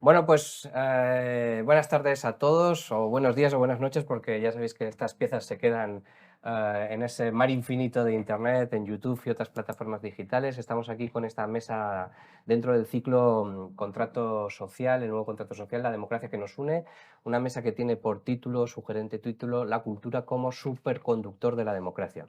Bueno, pues buenas tardes a todos, o buenos días o buenas noches, porque ya sabéis que estas piezas se quedan en ese mar infinito de Internet, en YouTube y otras plataformas digitales. Estamos aquí con esta mesa dentro del ciclo Contrato Social, el nuevo contrato social, la democracia que nos une, una mesa que tiene por título, sugerente título, la cultura como superconductor de la democracia.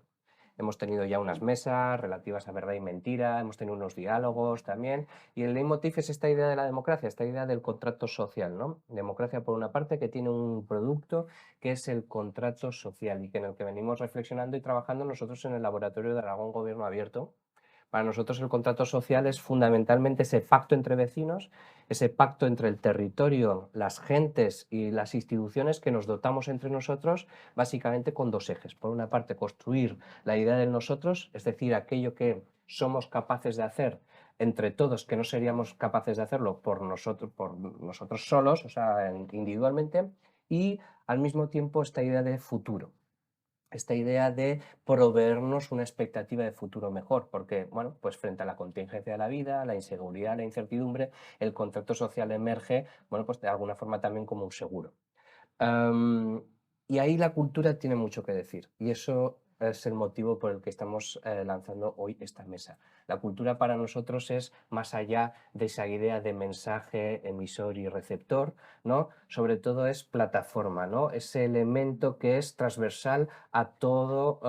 Hemos tenido ya unas mesas relativas a verdad y mentira, hemos tenido unos diálogos también, y el leitmotiv es esta idea de la democracia, esta idea del contrato social, ¿no? Democracia, por una parte, que tiene un producto que es el contrato social y que en el que venimos reflexionando y trabajando nosotros en el Laboratorio de Aragón Gobierno Abierto. Para nosotros el contrato social es fundamentalmente ese pacto entre vecinos, ese pacto entre el territorio, las gentes y las instituciones que nos dotamos entre nosotros, básicamente con dos ejes. Por una parte, construir la idea del nosotros, es decir, aquello que somos capaces de hacer entre todos, que no seríamos capaces de hacerlo por nosotros solos, o sea, individualmente, y al mismo tiempo esta idea de futuro, esta idea de proveernos una expectativa de futuro mejor, porque, bueno, pues frente a la contingencia de la vida, la inseguridad, la incertidumbre, el contrato social emerge, bueno, pues de alguna forma también como un seguro. Am, y ahí la cultura tiene mucho que decir, y eso es el motivo por el que estamos lanzando hoy esta mesa. La cultura para nosotros es más allá de esa idea de mensaje, emisor y receptor, ¿no? Sobre todo es plataforma, ¿no? Ese elemento que es transversal a todo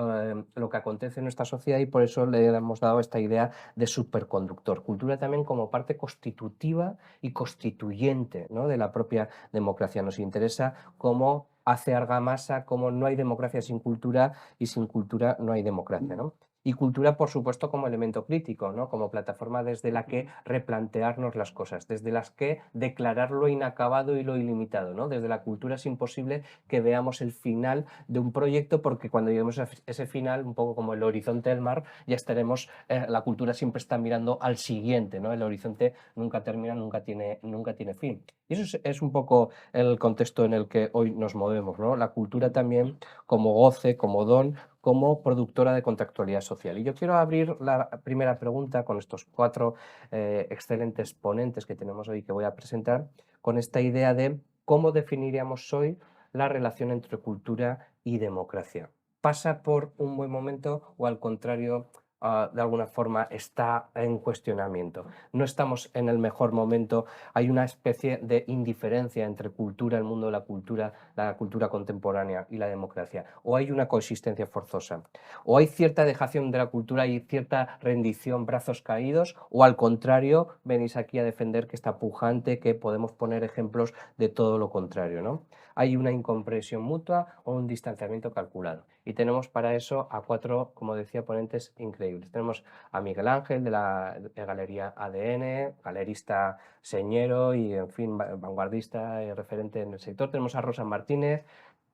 lo que acontece en nuestra sociedad, y por eso le hemos dado esta idea de superconductor. Cultura también como parte constitutiva y constituyente, ¿no? De la propia democracia. Nos interesa cómo hace argamasa, cómo no hay democracia sin cultura y sin cultura no hay democracia, ¿no? Y cultura, por supuesto, como elemento crítico, ¿no? Como plataforma desde la que replantearnos las cosas, desde las que declarar lo inacabado y lo ilimitado, ¿no? Desde la cultura es imposible que veamos el final de un proyecto, porque cuando lleguemos a ese final, un poco como el horizonte del mar, ya estaremos, la cultura siempre está mirando al siguiente, ¿no? El horizonte nunca termina, nunca tiene fin. Y eso es un poco el contexto en el que hoy nos movemos, ¿no? La cultura también como goce, como don, como productora de contextualidad social. Y yo quiero abrir la primera pregunta con estos cuatro excelentes ponentes que tenemos hoy, que voy a presentar, con esta idea de cómo definiríamos hoy la relación entre cultura y democracia. ¿Pasa por un buen momento o, al contrario, de alguna forma está en cuestionamiento? No estamos en el mejor momento, hay una especie de indiferencia entre cultura, el mundo de la cultura contemporánea y la democracia, o hay una coexistencia forzosa, o hay cierta dejación de la cultura y cierta rendición, brazos caídos, o al contrario, venís aquí a defender que está pujante, que podemos poner ejemplos de todo lo contrario, ¿no? Hay una incomprensión mutua o un distanciamiento calculado. Y tenemos para eso a cuatro, como decía, ponentes increíbles. Tenemos a Miguel Ángel de la Galería ADN, galerista señero y, en fin, vanguardista y referente en el sector. Tenemos a Rosa Martínez,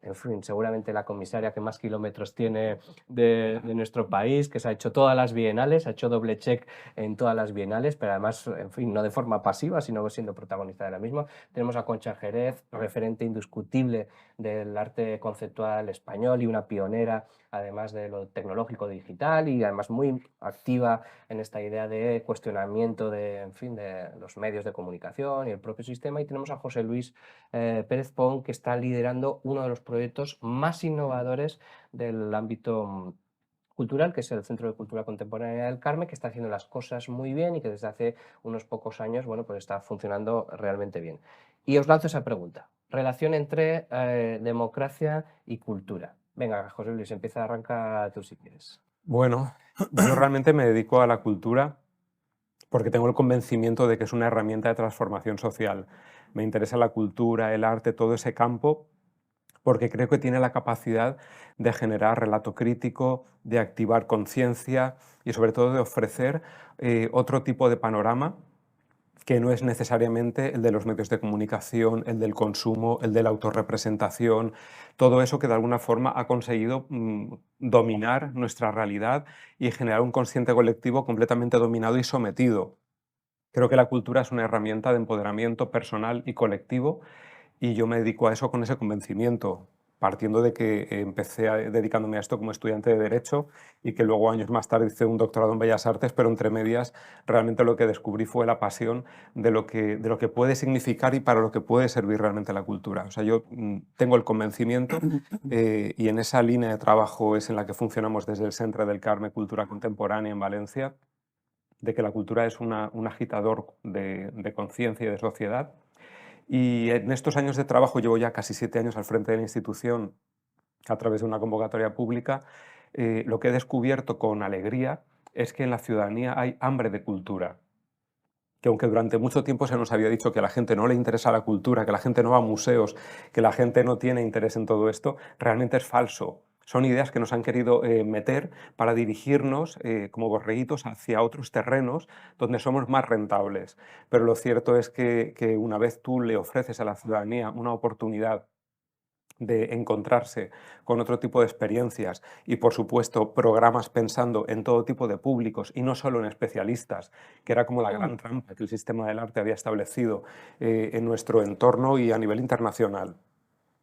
en fin, seguramente la comisaria que más kilómetros tiene de nuestro país, que se ha hecho todas las bienales, ha hecho doble check en todas las bienales, pero además, en fin, no de forma pasiva, sino siendo protagonista de la misma. Tenemos a Concha Jerez, referente indiscutible del arte conceptual español y una pionera, además de lo tecnológico digital, y además muy activa en esta idea de cuestionamiento de, en fin, de los medios de comunicación y el propio sistema. Y tenemos a José Luis Pérez Pon, que está liderando uno de los proyectos más innovadores del ámbito cultural, que es el Centro de Cultura Contemporánea del Carmen, que está haciendo las cosas muy bien y que desde hace unos pocos años, bueno, pues está funcionando realmente bien. Y os lanzo esa pregunta: relación entre democracia y cultura. Venga, José Luis, empieza, arranca tú si quieres. Bueno, yo realmente me dedico a la cultura porque tengo el convencimiento de que es una herramienta de transformación social. Me interesa la cultura, el arte, todo ese campo, porque creo que tiene la capacidad de generar relato crítico, de activar conciencia y sobre todo de ofrecer otro tipo de panorama que no es necesariamente el de los medios de comunicación, el del consumo, el de la autorrepresentación, todo eso que de alguna forma ha conseguido dominar nuestra realidad y generar un consciente colectivo completamente dominado y sometido. Creo que la cultura es una herramienta de empoderamiento personal y colectivo y yo me dedico a eso con ese convencimiento. partiendo de que empecé dedicándome a esto como estudiante de Derecho y que luego años más tarde hice un doctorado en Bellas Artes, pero entre medias realmente lo que descubrí fue la pasión de lo que puede significar y para lo que puede servir realmente la cultura. O sea, yo tengo el convencimiento y en esa línea de trabajo es en la que funcionamos desde el Centre del Carme Cultura Contemporánea en Valencia, de que la cultura es un agitador de conciencia y de sociedad. Y en estos años de trabajo, llevo ya casi 7 años al frente de la institución a través de una convocatoria pública, lo que he descubierto con alegría es que en la ciudadanía hay hambre de cultura. Que aunque durante mucho tiempo se nos había dicho que a la gente no le interesa la cultura, que la gente no va a museos, que la gente no tiene interés en todo esto, realmente es falso. Son ideas que nos han querido meter para dirigirnos como borreguitos hacia otros terrenos donde somos más rentables. Pero lo cierto es que una vez tú le ofreces a la ciudadanía una oportunidad de encontrarse con otro tipo de experiencias y, por supuesto, programas pensando en todo tipo de públicos y no solo en especialistas, que era como la gran trampa que el sistema del arte había establecido en nuestro entorno y a nivel internacional,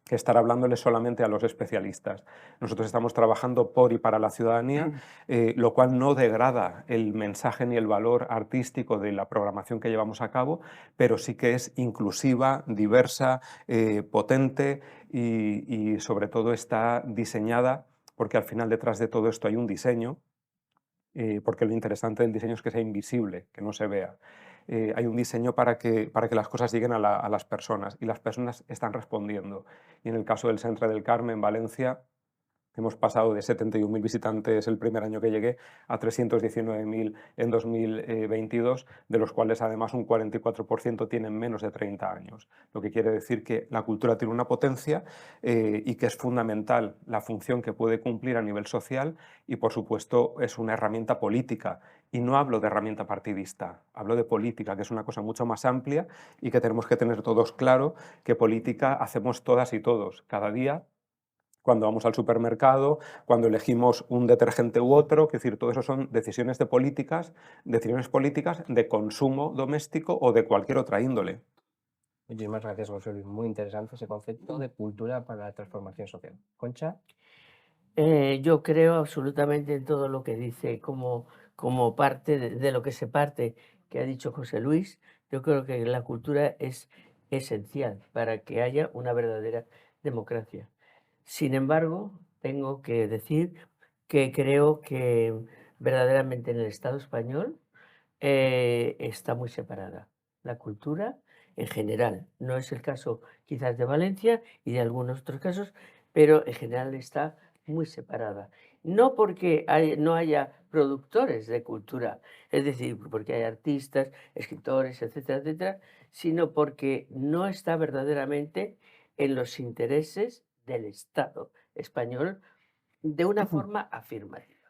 que estar hablándole solamente a los especialistas. Nosotros estamos trabajando por y para la ciudadanía, lo cual no degrada el mensaje ni el valor artístico de la programación que llevamos a cabo, pero sí que es inclusiva, diversa, potente y sobre todo está diseñada, porque al final detrás de todo esto hay un diseño, porque lo interesante del diseño es que sea invisible, que no se vea. Hay un diseño para que las cosas lleguen a las personas y las personas están respondiendo. Y en el caso del Centre del Carme en Valencia, hemos pasado de 71.000 visitantes el primer año que llegué a 319.000 en 2022, de los cuales además un 44% tienen menos de 30 años. Lo que quiere decir que la cultura tiene una potencia y que es fundamental la función que puede cumplir a nivel social y, por supuesto, es una herramienta política. Y no hablo de herramienta partidista, hablo de política, que es una cosa mucho más amplia y que tenemos que tener todos claro que política hacemos todas y todos, cada día, cuando vamos al supermercado, cuando elegimos un detergente u otro, es decir, todo eso son decisiones políticas de consumo doméstico o de cualquier otra índole. Muchísimas gracias, José Luis. Muy interesante ese concepto de cultura para la transformación social. Concha. Yo creo absolutamente en todo lo que dice, como parte de lo que se parte, que ha dicho José Luis. Yo creo que la cultura es esencial para que haya una verdadera democracia. Sin embargo, tengo que decir que creo que verdaderamente en el Estado español está muy separada la cultura en general. No es el caso quizás de Valencia y de algunos otros casos, pero en general está muy separada. No porque no haya productores de cultura, es decir, porque hay artistas, escritores, etcétera, etcétera, sino porque no está verdaderamente en los intereses del Estado español de una forma afirmativa.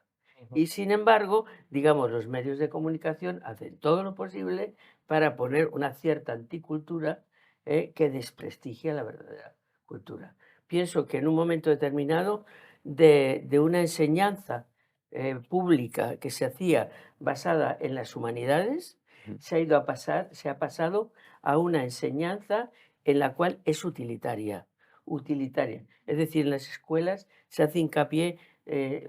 Y sin embargo, digamos, los medios de comunicación hacen todo lo posible para poner una cierta anticultura que desprestigia la verdadera cultura. Pienso que en un momento determinado de una enseñanza pública que se hacía basada en las humanidades, se ha pasado a una enseñanza en la cual es utilitaria. Utilitaria. Es decir, en las escuelas se hace hincapié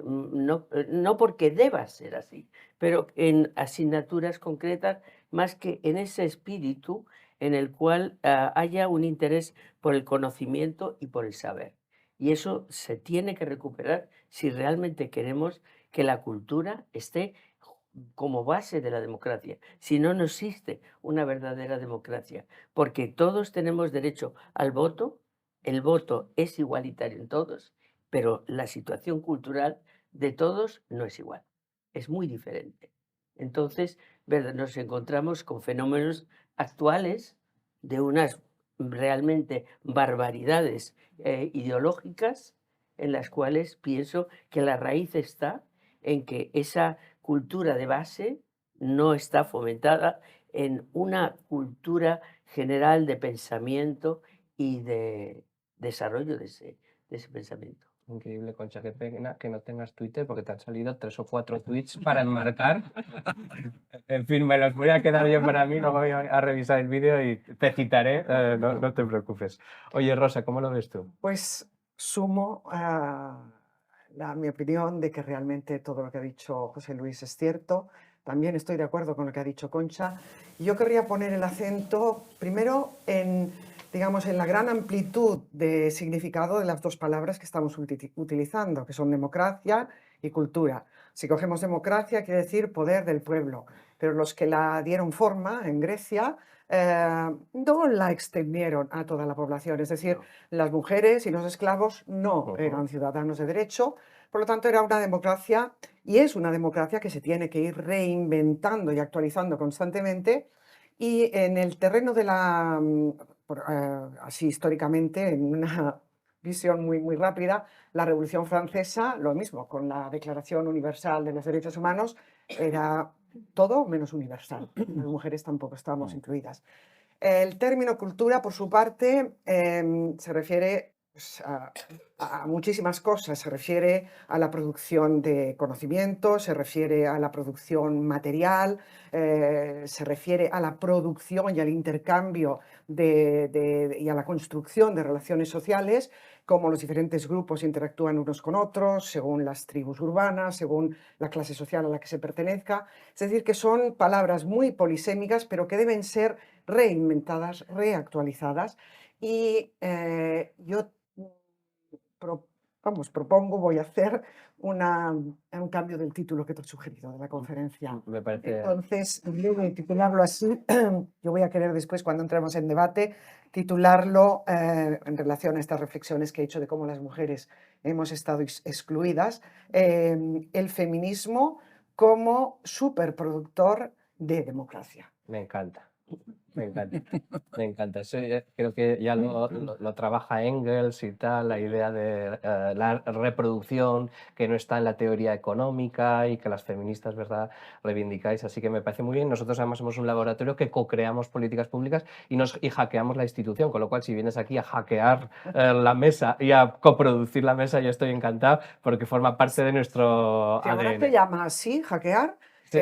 no porque deba ser así, pero en asignaturas concretas, más que en ese espíritu en el cual haya un interés por el conocimiento y por el saber. Y eso se tiene que recuperar si realmente queremos que la cultura esté como base de la democracia. Si no, no existe una verdadera democracia, porque todos tenemos derecho al voto, el voto es igualitario en todos, pero la situación cultural de todos no es igual, es muy diferente. Entonces, nos encontramos con fenómenos actuales de unas realmente barbaridades ideológicas en las cuales pienso que la raíz está en que esa cultura de base no está fomentada en una cultura general de pensamiento y de desarrollo de ese pensamiento. Increíble, Concha, qué pena que no tengas Twitter porque te han salido 3 o 4 tweets para enmarcar. En fin, me los voy a quedar yo para mí, no voy a revisar el vídeo y te citaré, no te preocupes. Oye, Rosa, ¿cómo lo ves tú? Pues sumo a mi opinión de que realmente todo lo que ha dicho José Luis es cierto. También estoy de acuerdo con lo que ha dicho Concha. Y yo querría poner el acento primero en, digamos, en la gran amplitud de significado de las dos palabras que estamos utilizando, que son democracia y cultura. Si cogemos democracia, quiere decir poder del pueblo, pero los que la dieron forma en Grecia no la extendieron a toda la población, es decir, las mujeres y los esclavos no eran ciudadanos de derecho, por lo tanto era una democracia y es una democracia que se tiene que ir reinventando y actualizando constantemente. Y en el terreno de la, así históricamente, en una visión muy rápida, la Revolución Francesa, lo mismo, con la Declaración Universal de los Derechos Humanos, era todo menos universal. Las mujeres tampoco estábamos incluidas. El término cultura, por su parte, se refiere pues, a muchísimas cosas. Se refiere a la producción de conocimiento, se refiere a la producción material, se refiere a la producción y al intercambio y a la construcción de relaciones sociales, cómo los diferentes grupos interactúan unos con otros, según las tribus urbanas, según la clase social a la que se pertenezca. Es decir, que son palabras muy polisémicas, pero que deben ser reinventadas, reactualizadas. Y yo propongo, voy a hacer un cambio del título que te he sugerido de la conferencia. Me parece... Entonces, en vez de titularlo así, yo voy a querer después, cuando entremos en debate, titularlo en relación a estas reflexiones que he hecho de cómo las mujeres hemos estado excluidas, el feminismo como superproductor de democracia. Me encanta. Me encanta, me encanta. Eso creo que ya lo trabaja Engels y tal, la idea de la reproducción que no está en la teoría económica y que las feministas, ¿verdad?, reivindicáis. Así que me parece muy bien. Nosotros además somos un laboratorio que co-creamos políticas públicas y hackeamos la institución, con lo cual si vienes aquí a hackear la mesa y a coproducir la mesa, yo estoy encantado porque forma parte de nuestro Si ahora ADN. te llama así, hackear, Sí.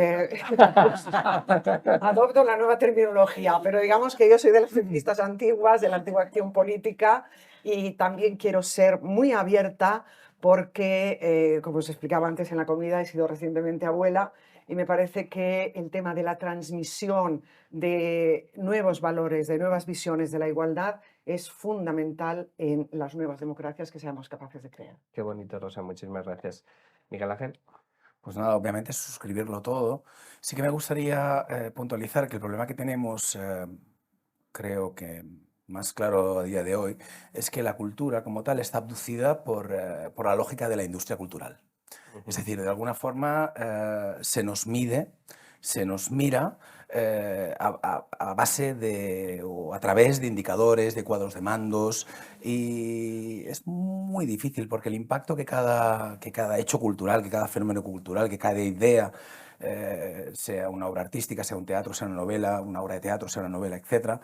adopto la nueva terminología, pero digamos que yo soy de las feministas antiguas, de la antigua acción política, y también quiero ser muy abierta porque, como os explicaba antes en la comida, he sido recientemente abuela y me parece que el tema de la transmisión de nuevos valores, de nuevas visiones de la igualdad es fundamental en las nuevas democracias que seamos capaces de crear. Qué bonito, Rosa, muchísimas gracias. Miguel Ángel. Pues nada, obviamente suscribirlo todo. Sí que me gustaría puntualizar que el problema que tenemos, creo que más claro a día de hoy, es que la cultura como tal está abducida por la lógica de la industria cultural. Es decir, de alguna forma se nos mide, se nos mira a base de, o a través de indicadores, de cuadros de mandos, y es muy difícil porque el impacto que cada hecho cultural, que cada fenómeno cultural, que cada idea, sea una obra artística, sea un teatro, sea una novela, una obra de teatro, sea una novela, etc.,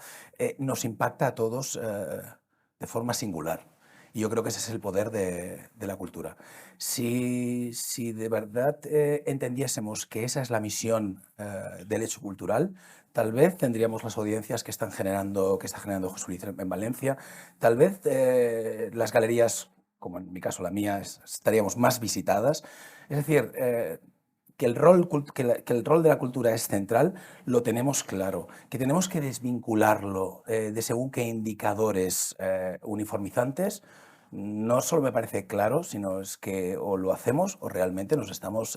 nos impacta a todos de forma singular. Y yo creo que ese es el poder de la cultura. Si de verdad entendiésemos que esa es la misión del hecho cultural, tal vez tendríamos las audiencias que está generando José Luis en Valencia, tal vez las galerías, como en mi caso la mía, estaríamos más visitadas. Es decir, que el rol de la cultura es central, lo tenemos claro. Que tenemos que desvincularlo de según qué indicadores uniformizantes, no solo me parece claro, sino es que o lo hacemos o realmente nos estamos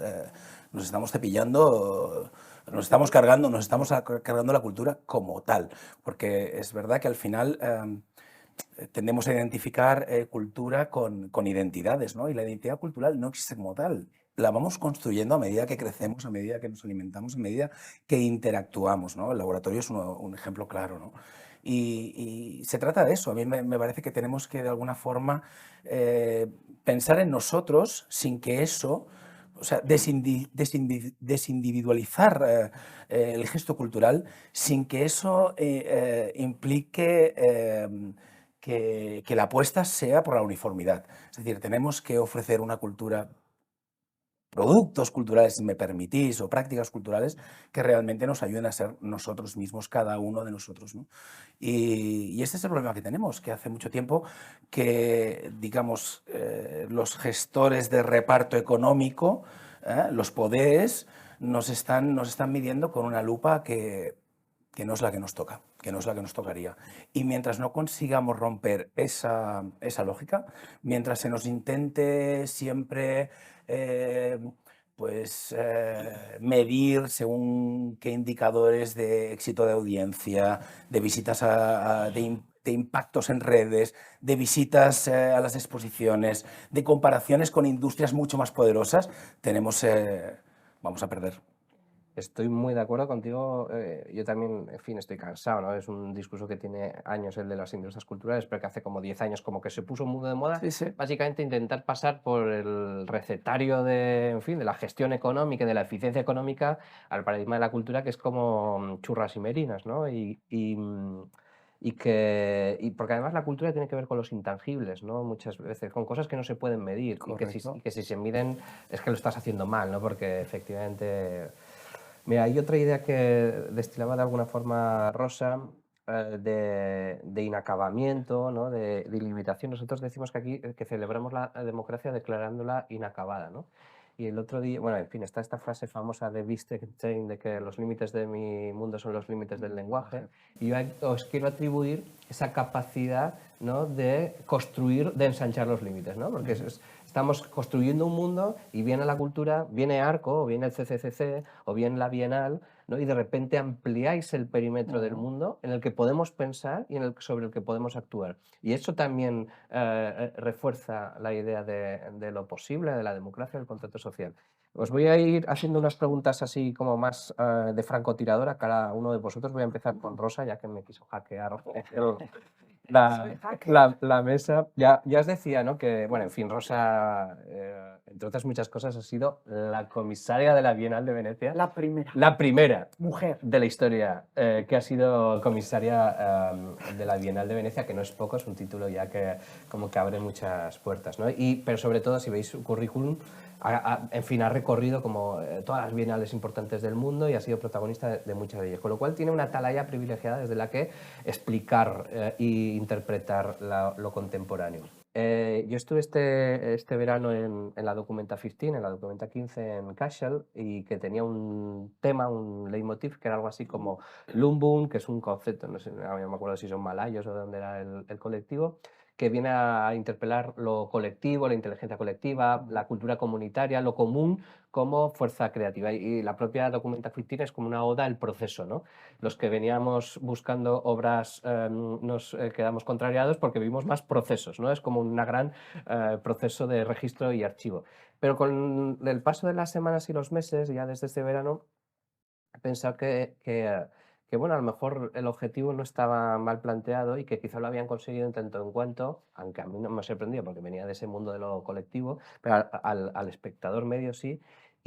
cepillando, nos estamos cargando la cultura como tal. Porque es verdad que al final tendemos a identificar cultura con identidades, ¿no? Y la identidad cultural no existe como tal. La vamos construyendo a medida que crecemos, a medida que nos alimentamos, a medida que interactuamos, ¿no? El laboratorio es un ejemplo claro, ¿no? Y se trata de eso. A mí me parece que tenemos que, de alguna forma, pensar en nosotros sin que eso, o sea, desindividualizar el gesto cultural sin que eso implique que la apuesta sea por la uniformidad. Es decir, tenemos que ofrecer una cultura productos culturales, si me permitís, o prácticas culturales que realmente nos ayuden a ser nosotros mismos, cada uno de nosotros, ¿no? Y este es el problema que tenemos, que hace mucho tiempo que, digamos, los gestores de reparto económico, los poderes, nos están midiendo con una lupa que no es la que nos toca, que no es la que nos tocaría. Y mientras no consigamos romper esa lógica, mientras se nos intente siempre medir según qué indicadores de éxito de audiencia, de visitas de impactos en redes, de visitas a las exposiciones, de comparaciones con industrias mucho más poderosas, vamos a perder. Estoy muy de acuerdo contigo. Yo también, en fin, estoy cansado, ¿no? Es un discurso que tiene años, el de las industrias culturales, pero que hace como 10 años como que se puso muy de moda. Sí, sí. Básicamente intentar pasar por el recetario de, en fin, de la gestión económica y de la eficiencia económica al paradigma de la cultura, que es como churras y merinas, ¿no? Y porque además la cultura tiene que ver con los intangibles, ¿no? Muchas veces, con cosas que no se pueden medir Correcto. y que si se miden es que lo estás haciendo mal, ¿no? Porque efectivamente... Mira, hay otra idea que destilaba de alguna forma Rosa, de inacabamiento, ¿no? De limitación. Nosotros decimos que aquí que celebramos la democracia declarándola inacabada, ¿no? Y el otro día, bueno, en fin, está esta frase famosa de Wittgenstein de que los límites de mi mundo son los límites del lenguaje. Y yo os quiero atribuir esa capacidad, ¿no? De construir, de ensanchar los límites, ¿no? Porque estamos construyendo un mundo y viene la cultura, viene Arco, o viene el CCCC, o viene la Bienal, ¿no? Y de repente ampliáis el perímetro del mundo en el que podemos pensar y sobre el que podemos actuar. Y eso también refuerza la idea de lo posible, de la democracia, del contrato social. Os voy a ir haciendo unas preguntas así como más de francotirador a cada uno de vosotros. Voy a empezar con Rosa, ya que me quiso hackear la mesa. Ya os decía, ¿no? Que, bueno, en fin, Rosa, entre otras muchas cosas, ha sido la comisaria de la Bienal de Venecia. La primera mujer de la historia que ha sido comisaria de la Bienal de Venecia, que no es poco, es un título ya que como que abre muchas puertas, ¿no? Pero sobre todo, si veis su currículum, en fin, ha recorrido como todas las bienales importantes del mundo y ha sido protagonista de muchas de ellas, con lo cual tiene una atalaya privilegiada desde la que explicar e interpretar lo contemporáneo. Yo estuve este verano en la Documenta 15, en la Documenta 15 en Kassel, y que tenía un tema, un leitmotiv, que era algo así como Lumbung, que es un concepto, no sé, no me acuerdo si son malayos o de dónde era el colectivo, que viene a interpelar lo colectivo, la inteligencia colectiva, la cultura comunitaria, lo común como fuerza creativa. Y la propia Documenta 15 es como una oda al proceso, ¿no? Los que veníamos buscando obras nos quedamos contrariados porque vimos más procesos, ¿no? Es como un gran proceso de registro y archivo. Pero con el paso de las semanas y los meses, ya desde este verano, he pensado que, bueno, a lo mejor el objetivo no estaba mal planteado y que quizá lo habían conseguido en tanto en cuanto, aunque a mí no me sorprendía porque venía de ese mundo de lo colectivo, pero al espectador medio sí.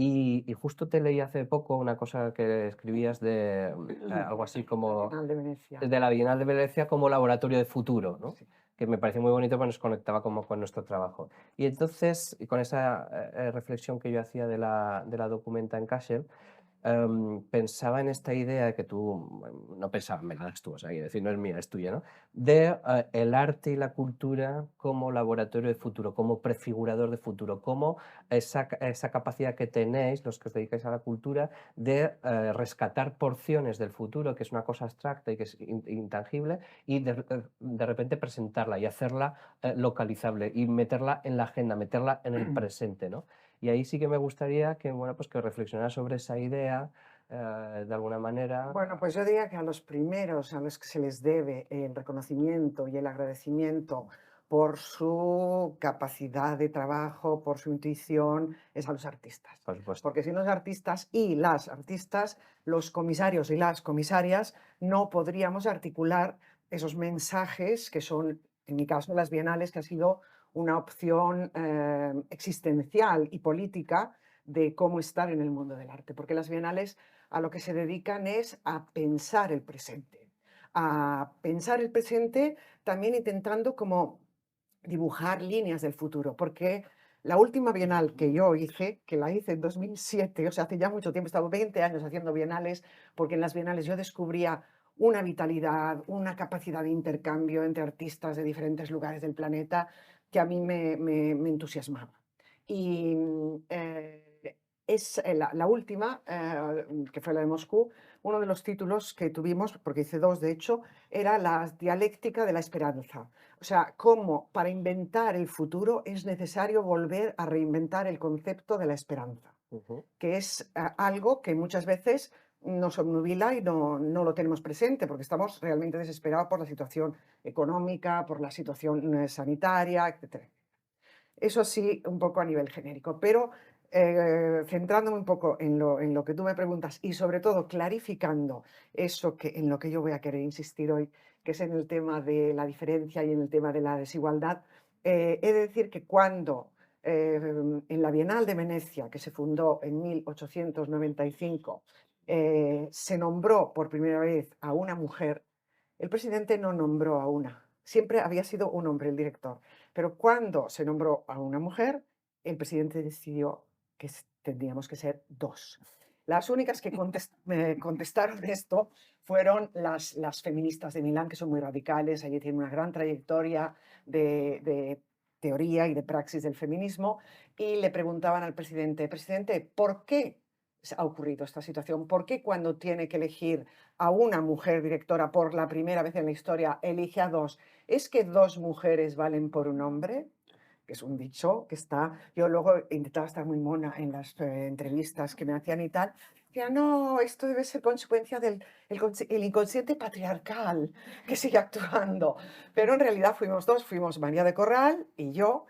Y justo te leí hace poco una cosa que escribías de algo así como Bienal de Venecia. de la Bienal de Venecia como laboratorio de futuro, ¿no? Sí. Que me pareció muy bonito porque nos conectaba como con nuestro trabajo. Y entonces, y con esa reflexión que yo hacía de la Documenta en Kassel, pensaba en esta idea que tú, no pensaba, me la das tú, o sea, quiero decir, no es mía, es tuya, ¿no? De el arte y la cultura como laboratorio de futuro, como prefigurador de futuro, como esa capacidad que tenéis, los que os dedicáis a la cultura, de rescatar porciones del futuro, que es una cosa abstracta y que es intangible, y de repente presentarla y hacerla localizable y meterla en la agenda, meterla en el presente, ¿no? Y ahí sí que me gustaría que, bueno, pues que reflexionara sobre esa idea de alguna manera. Bueno, pues yo diría que a los primeros a los que se les debe el reconocimiento y el agradecimiento por su capacidad de trabajo, por su intuición, es a los artistas. Por supuesto. Porque sin los artistas y las artistas, los comisarios y las comisarias, no podríamos articular esos mensajes que son, en mi caso, las bienales, que ha sido una opción existencial y política de cómo estar en el mundo del arte. Porque las bienales a lo que se dedican es a pensar el presente. A pensar el presente también intentando como dibujar líneas del futuro, porque La última bienal que yo hice, que la hice en 2007, o sea, hace ya mucho tiempo, he estado 20 años haciendo bienales, porque en las bienales yo descubría una vitalidad, una capacidad de intercambio entre artistas de diferentes lugares del planeta que a mí me entusiasmaba. Y la última, que fue la de Moscú, uno de los títulos que tuvimos, porque hice dos de hecho, era la dialéctica de la esperanza. O sea, cómo para inventar el futuro es necesario volver a reinventar el concepto de la esperanza, que es algo que muchas veces nos obnubila y no lo tenemos presente porque estamos realmente desesperados por la situación económica, por la situación sanitaria, etc. Eso sí, un poco a nivel genérico, pero centrándome un poco en lo que tú me preguntas y sobre todo clarificando eso en lo que yo voy a querer insistir hoy, que es en el tema de la diferencia y en el tema de la desigualdad, he de decir que cuando en la Bienal de Venecia, que se fundó en 1895, se nombró por primera vez a una mujer, el presidente no nombró a una, siempre había sido un hombre el director. Pero cuando se nombró a una mujer, el presidente decidió que tendríamos que ser dos. Las únicas que me contestaron esto fueron las feministas de Milán, que son muy radicales, allí tienen una gran trayectoria de teoría y de praxis del feminismo, y le preguntaban al presidente, ¿por qué ha ocurrido esta situación? ¿Por qué cuando tiene que elegir a una mujer directora por la primera vez en la historia elige a dos? ¿Es que dos mujeres valen por un hombre? Que es un dicho que está... Yo luego intentaba estar muy mona en las entrevistas que me hacían y tal. Decía, no, esto debe ser consecuencia del el inconsciente patriarcal que sigue actuando. Pero en realidad fuimos dos, fuimos María de Corral y yo.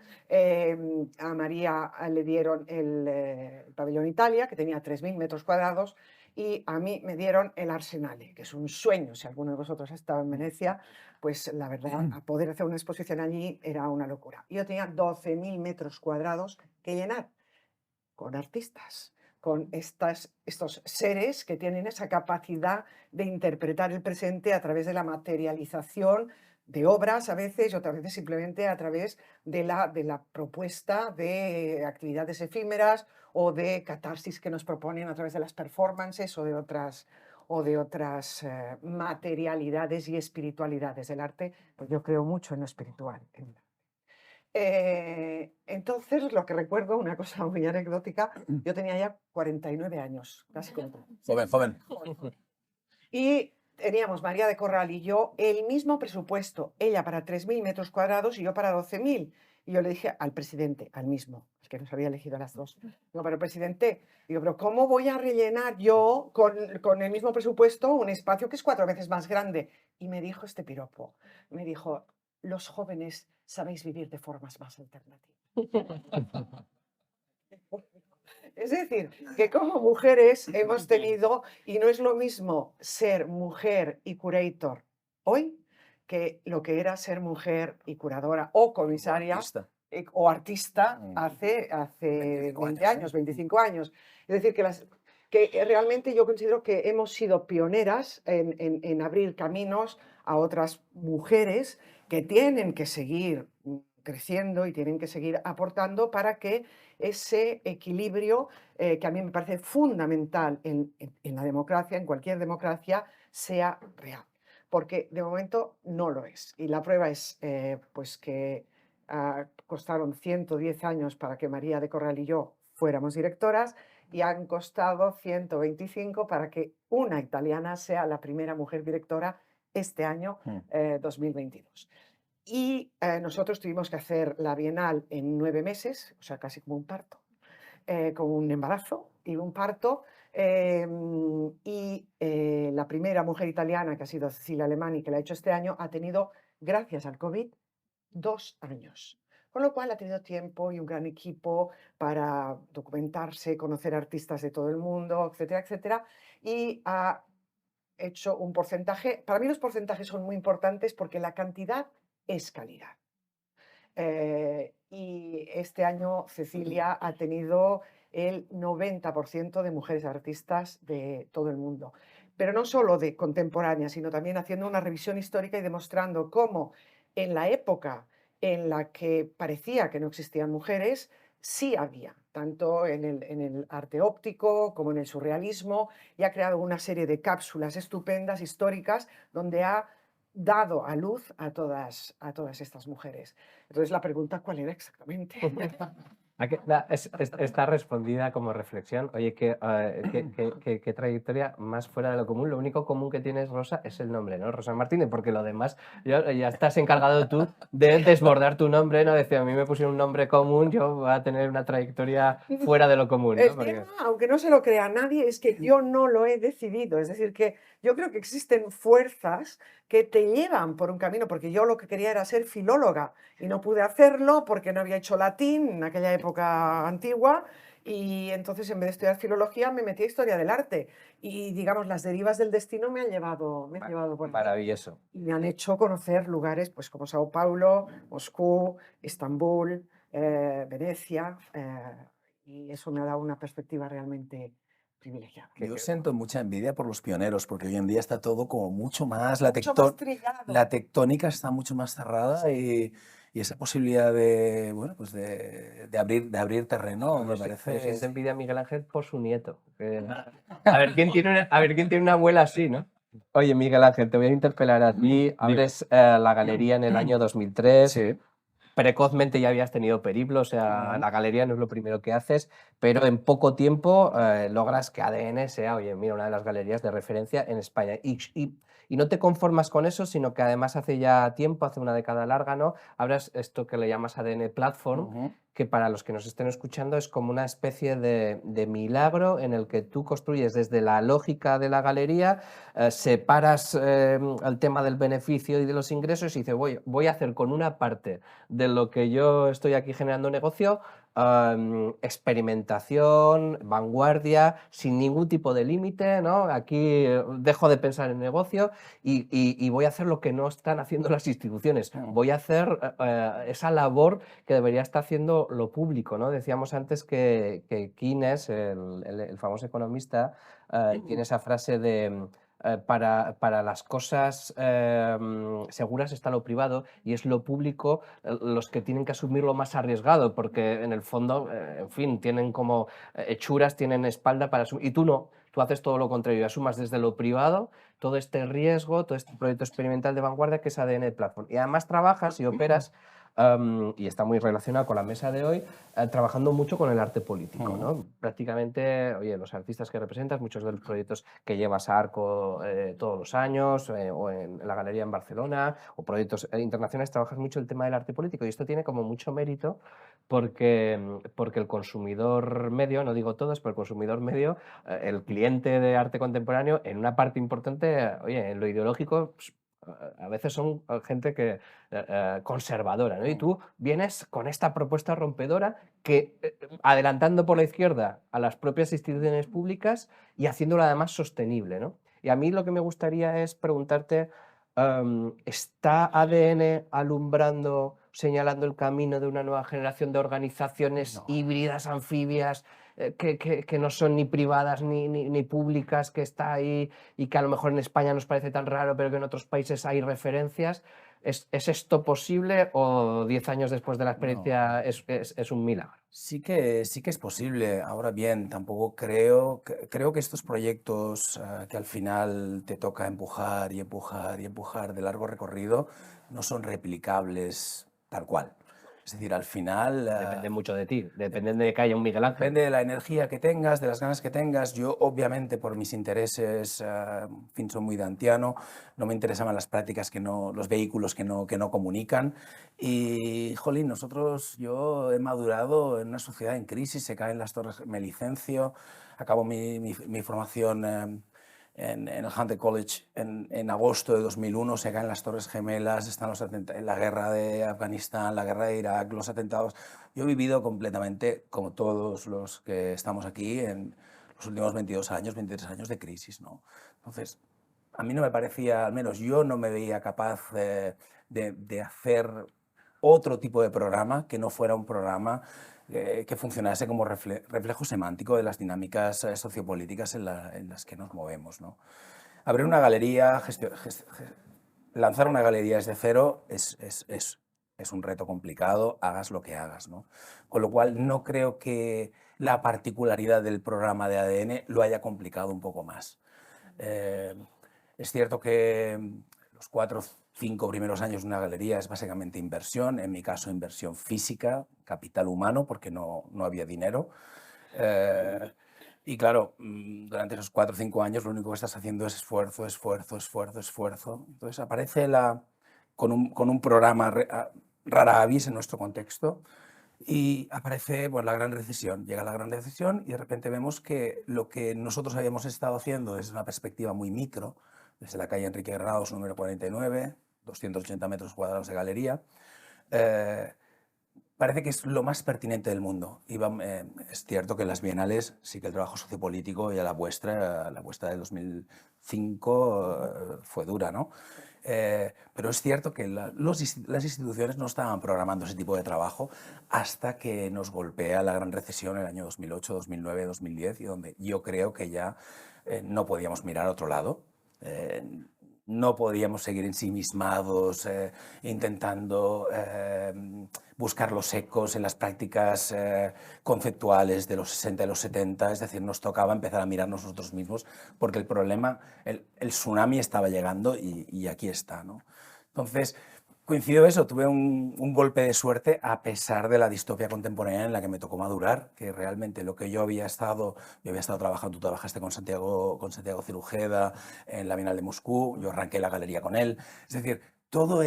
A María le dieron el pabellón Italia, que tenía 3.000 metros cuadrados, y a mí me dieron el Arsenale, que es un sueño. Si alguno de vosotros ha estado en Venecia, pues la verdad, a poder hacer una exposición allí era una locura. Yo tenía 12.000 metros cuadrados que llenar con artistas, con estos seres que tienen esa capacidad de interpretar el presente a través de la materialización de obras a veces y otras veces simplemente a través de la propuesta de actividades efímeras o de catarsis que nos proponen a través de las performances o de otras materialidades y espiritualidades del arte. Pues yo creo mucho en lo espiritual. Entonces, lo que recuerdo, una cosa muy anecdótica, yo tenía ya 49 años, casi como tú. Joven. Y teníamos María de Corral y yo el mismo presupuesto, ella para 3.000 metros cuadrados y yo para 12.000. Y yo le dije al presidente, al mismo, es que nos había elegido a las dos. Digo, pero presidente, digo, pero ¿cómo voy a rellenar yo con el mismo presupuesto un espacio que es 4 veces más grande? Y me dijo este piropo, me dijo, los jóvenes sabéis vivir de formas más alternativas. Es decir, que como mujeres hemos tenido, y no es lo mismo ser mujer y curator hoy que lo que era ser mujer y curadora o comisaria o artista hace 20 años, 25 años. Es decir, que realmente yo considero que hemos sido pioneras en abrir caminos a otras mujeres que tienen que seguir creciendo y tienen que seguir aportando para que ese equilibrio que a mí me parece fundamental en la democracia, en cualquier democracia, sea real. Porque de momento no lo es. Y la prueba es pues que costaron 110 años para que María de Corral y yo fuéramos directoras y han costado 125 para que una italiana sea la primera mujer directora este año 2022. Y nosotros tuvimos que hacer la Bienal en 9 meses, o sea, casi como un parto, con un embarazo y un parto. La primera mujer italiana, que ha sido Cecilia Alemani, que la ha hecho este año, ha tenido, gracias al COVID, 2 años. Con lo cual ha tenido tiempo y un gran equipo para documentarse, conocer artistas de todo el mundo, etcétera, etcétera. Y ha hecho un porcentaje. Para mí los porcentajes son muy importantes porque la cantidad es calidad. Y este año Cecilia ha tenido el 90% de mujeres artistas de todo el mundo. Pero no solo de contemporáneas, sino también haciendo una revisión histórica y demostrando cómo en la época en la que parecía que no existían mujeres, sí había, tanto en el arte óptico como en el surrealismo, y ha creado una serie de cápsulas estupendas, históricas, donde ha dado a luz a todas estas mujeres. Entonces la pregunta, ¿cuál era exactamente? Está respondida como reflexión. Oye, qué trayectoria más fuera de lo común. Lo único común que tienes, Rosa, es el nombre, ¿no? Rosa Martínez, porque lo demás ya estás encargado tú de desbordar tu nombre, ¿no? Decía, a mí me pusieron un nombre común, yo voy a tener una trayectoria fuera de lo común, ¿no? El tema, aunque no se lo crea nadie, es que yo no lo he decidido. Es decir, que yo creo que existen fuerzas que te llevan por un camino, porque yo lo que quería era ser filóloga y no pude hacerlo porque no había hecho latín en aquella época antigua, y entonces en vez de estudiar filología me metí a historia del arte y, digamos, las derivas del destino me han llevado por ahí Maravilloso. y me han hecho conocer lugares pues como Sao Paulo, Moscú, Estambul, Venecia, y eso me ha dado una perspectiva realmente privilegiada. Yo siento mucha envidia por los pioneros, porque hoy en día está todo como mucho más, Mucho más trillado. la tectónica está mucho más cerrada y esa posibilidad de, bueno, pues de abrir terreno me Me siento parece... envidia a Miguel Ángel por su nieto. A ver quién tiene una abuela así, ¿no? Oye, Miguel Ángel, te voy a interpelar a ti. Abres la galería en el año 2003. Sí. Precozmente ya habías tenido periplo, o sea, Ujú. la galería no es lo primero que haces, pero en poco tiempo logras que ADN sea, oye, mira, una de las galerías de referencia en España. Y no te conformas con eso, sino que además hace ya tiempo, hace una década larga, ¿no? Abras esto que le llamas ADN Platform, Ujú. que para los que nos estén escuchando es como una especie de milagro en el que tú construyes desde la lógica de la galería, separas el tema del beneficio y de los ingresos y dices, voy a hacer con una parte de lo que yo estoy aquí generando negocio, experimentación, vanguardia, sin ningún tipo de límite, ¿no? Aquí dejo de pensar en negocio y voy a hacer lo que no están haciendo las instituciones. Voy a hacer esa labor que debería estar haciendo lo público, ¿no? Decíamos antes que Keynes, el famoso economista, tiene esa frase de para las cosas seguras está lo privado y es lo público los que tienen que asumir lo más arriesgado, porque en el fondo, en fin, tienen como hechuras, tienen espalda para asumir, y tú no, tú haces todo lo contrario, asumas desde lo privado todo este riesgo, todo este proyecto experimental de vanguardia que es ADN Platform. Y además trabajas y operas, y está muy relacionado con la mesa de hoy, trabajando mucho con el arte político, ¿no? Prácticamente, oye, los artistas que representas, muchos de los proyectos que llevas a Arco todos los años, o en la Galería en Barcelona, o proyectos internacionales, trabajas mucho el tema del arte político. Y esto tiene como mucho mérito porque el consumidor medio, no digo todos, pero el consumidor medio, el cliente de arte contemporáneo, en una parte importante, oye, en lo ideológico, pues, a veces son gente conservadora, ¿no? Y tú vienes con esta propuesta rompedora que, adelantando por la izquierda a las propias instituciones públicas y haciéndola además sostenible, ¿no? Y a mí lo que me gustaría es preguntarte, ¿está ADN alumbrando, señalando el camino de una nueva generación de organizaciones No. híbridas, anfibias, que no son ni privadas ni públicas, que está ahí y que a lo mejor en España nos parece tan raro, pero que en otros países hay referencias? ¿Es esto posible o 10 años después de la No. experiencia es un milagro? Sí que es posible. Ahora bien, tampoco creo que estos proyectos que al final te toca empujar y empujar y empujar de largo recorrido no son replicables tal cual. Es decir, al final... Depende mucho de ti, depende de que haya un Miguel Ángel. Depende de la energía que tengas, de las ganas que tengas. Yo, obviamente, por mis intereses, en fin, soy muy dantiano, no me interesaban las prácticas los vehículos que no comunican. Y, jolín, yo he madurado en una sociedad en crisis, se caen las torres, me licencio, acabo mi formación en el Hunter College en agosto de 2001, se caen las Torres Gemelas, están la guerra de Afganistán, la guerra de Irak, los atentados. Yo he vivido completamente, como todos los que estamos aquí, en los últimos 22 años, 23 años de crisis, ¿no? Entonces, a mí no me parecía, al menos yo no me veía capaz de hacer otro tipo de programa que no fuera un programa que funcionase como reflejo semántico de las dinámicas sociopolíticas en las que nos movemos, ¿no? Abrir una galería, lanzar una galería desde cero es es un reto complicado, hagas lo que hagas, ¿no? Con lo cual no creo que la particularidad del programa de ADN lo haya complicado un poco más. Es cierto que los 4 o 5 primeros años de una galería es básicamente inversión, en mi caso inversión física, capital humano, porque no había dinero. Y claro, durante esos 4 o 5 años lo único que estás haciendo es esfuerzo, esfuerzo, esfuerzo, esfuerzo. Entonces aparece con un programa rara avis en nuestro contexto y aparece bueno, la gran recesión. Llega la gran recesión y de repente vemos que lo que nosotros habíamos estado haciendo desde una perspectiva muy micro, desde la calle Enrique Granados, número 49, 280 metros cuadrados de galería, parece que es lo más pertinente del mundo. Es cierto que en las bienales sí que el trabajo sociopolítico, ya la vuestra de 2005 fue dura, ¿no? Pero es cierto que las instituciones no estaban programando ese tipo de trabajo hasta que nos golpea la gran recesión en el año 2008, 2009, 2010, y donde yo creo que ya no podíamos mirar a otro lado. No podíamos seguir ensimismados, intentando buscar los ecos en las prácticas conceptuales de los 60 y los 70, es decir, nos tocaba empezar a mirarnos nosotros mismos porque el problema, el tsunami estaba llegando y aquí está, ¿no? Entonces, coincidió eso, tuve un golpe de suerte a pesar de la distopia contemporánea en la que me tocó madurar, que realmente lo que yo había estado trabajando, tú trabajaste con Santiago Cirujeda en la Bienal de Moscú, yo arranqué la galería con él, es decir, todo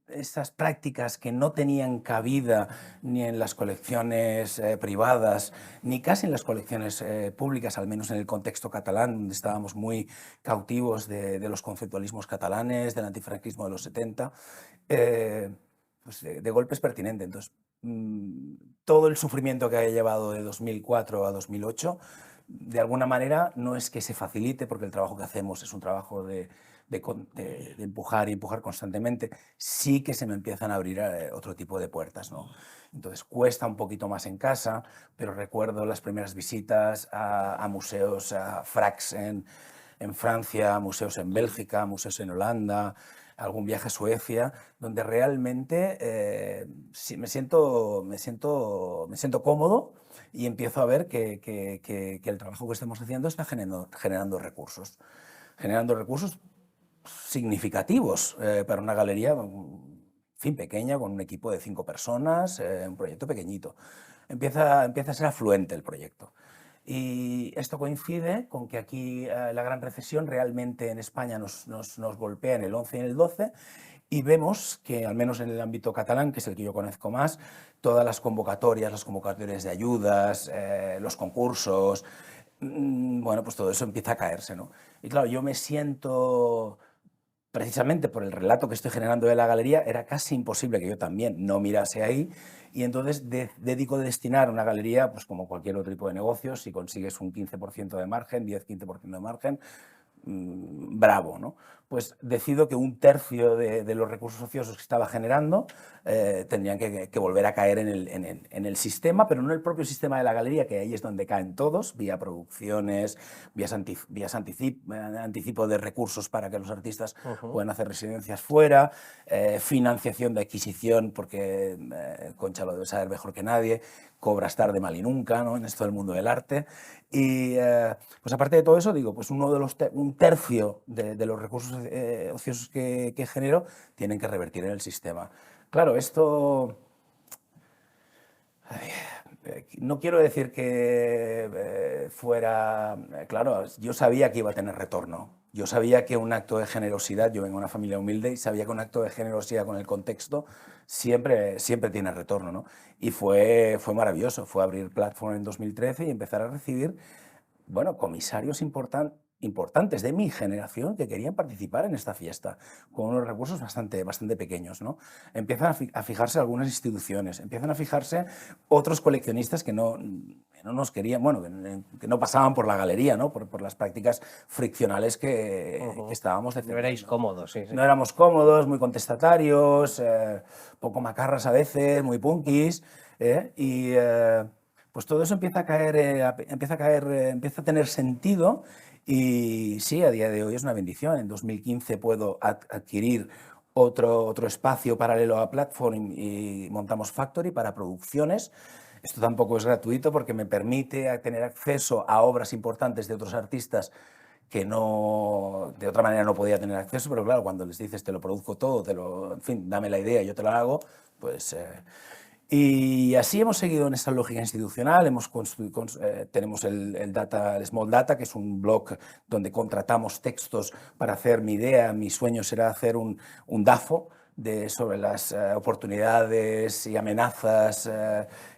esas prácticas que no tenían cabida ni en las colecciones privadas, ni casi en las colecciones públicas, al menos en el contexto catalán, donde estábamos muy cautivos de los conceptualismos catalanes, del antifranquismo de los 70, pues de golpe es pertinente. Entonces, todo el sufrimiento que haya llevado de 2004 a 2008, de alguna manera no es que se facilite, porque el trabajo que hacemos es un trabajo de empujar y empujar constantemente, sí que se me empiezan a abrir otro tipo de puertas, ¿no? Entonces cuesta un poquito más en casa, pero recuerdo las primeras visitas a museos, a FRACs en Francia, museos en Bélgica, museos en Holanda, algún viaje a Suecia, donde realmente sí, me siento cómodo y empiezo a ver que el trabajo que estamos haciendo está generando recursos significativos para una galería, en fin, pequeña, con un equipo de 5 personas, un proyecto pequeñito. Empieza a ser afluente el proyecto. Y esto coincide con que aquí la gran recesión realmente en España nos golpea en el 11 y en el 12 y vemos que, al menos en el ámbito catalán, que es el que yo conozco más, todas las convocatorias de ayudas, los concursos, bueno, pues todo eso empieza a caerse, ¿no? Y claro, yo me siento, precisamente por el relato que estoy generando de la galería, era casi imposible que yo también no mirase ahí y entonces dedico de destinar una galería, pues como cualquier otro tipo de negocio, si consigues un 15% de margen, 10-15% de margen, bravo, ¿no? Pues decido que un tercio de los recursos ociosos que estaba generando tendrían que volver a caer en el sistema, pero no el propio sistema de la galería, que ahí es donde caen todos, vía producciones, vías anticipo de recursos para que los artistas puedan hacer residencias fuera, financiación de adquisición, porque Concha lo debe saber mejor que nadie, cobras tarde, mal y nunca, ¿no? En esto del mundo del arte. Y pues aparte de todo eso, digo, pues un tercio de los recursos ociosos que genero tienen que revertir en el sistema. Claro, esto no quiero decir que fuera... Claro, yo sabía que iba a tener retorno. Yo sabía que un acto de generosidad, yo vengo de una familia humilde y sabía que un acto de generosidad con el contexto siempre tiene retorno, ¿no? Y fue maravilloso, fue abrir Platform en 2013 y empezar a recibir, bueno, comisarios importantes de mi generación que querían participar en esta fiesta, con unos recursos bastante pequeños, ¿no? Empiezan a fijarse algunas instituciones, empiezan a fijarse otros coleccionistas que no nos querían, bueno, que no pasaban por la galería, ¿no? Por las prácticas friccionales que estábamos defendiendo. No erais cómodos, sí. No éramos cómodos, muy contestatarios, poco macarras a veces, muy punkis, y pues todo eso empieza a tener sentido. Y sí, a día de hoy es una bendición. En 2015 puedo adquirir otro espacio paralelo a Platform y montamos Factory para producciones. Esto tampoco es gratuito porque me permite tener acceso a obras importantes de otros artistas que no, de otra manera no podía tener acceso, pero claro, cuando les dices te lo produzco todo, en fin, dame la idea, yo te la hago, pues... y así hemos seguido en esta lógica institucional, tenemos el Small Data, que es un blog donde contratamos textos para hacer mi idea. Mi sueño será hacer un DAFO sobre las oportunidades y amenazas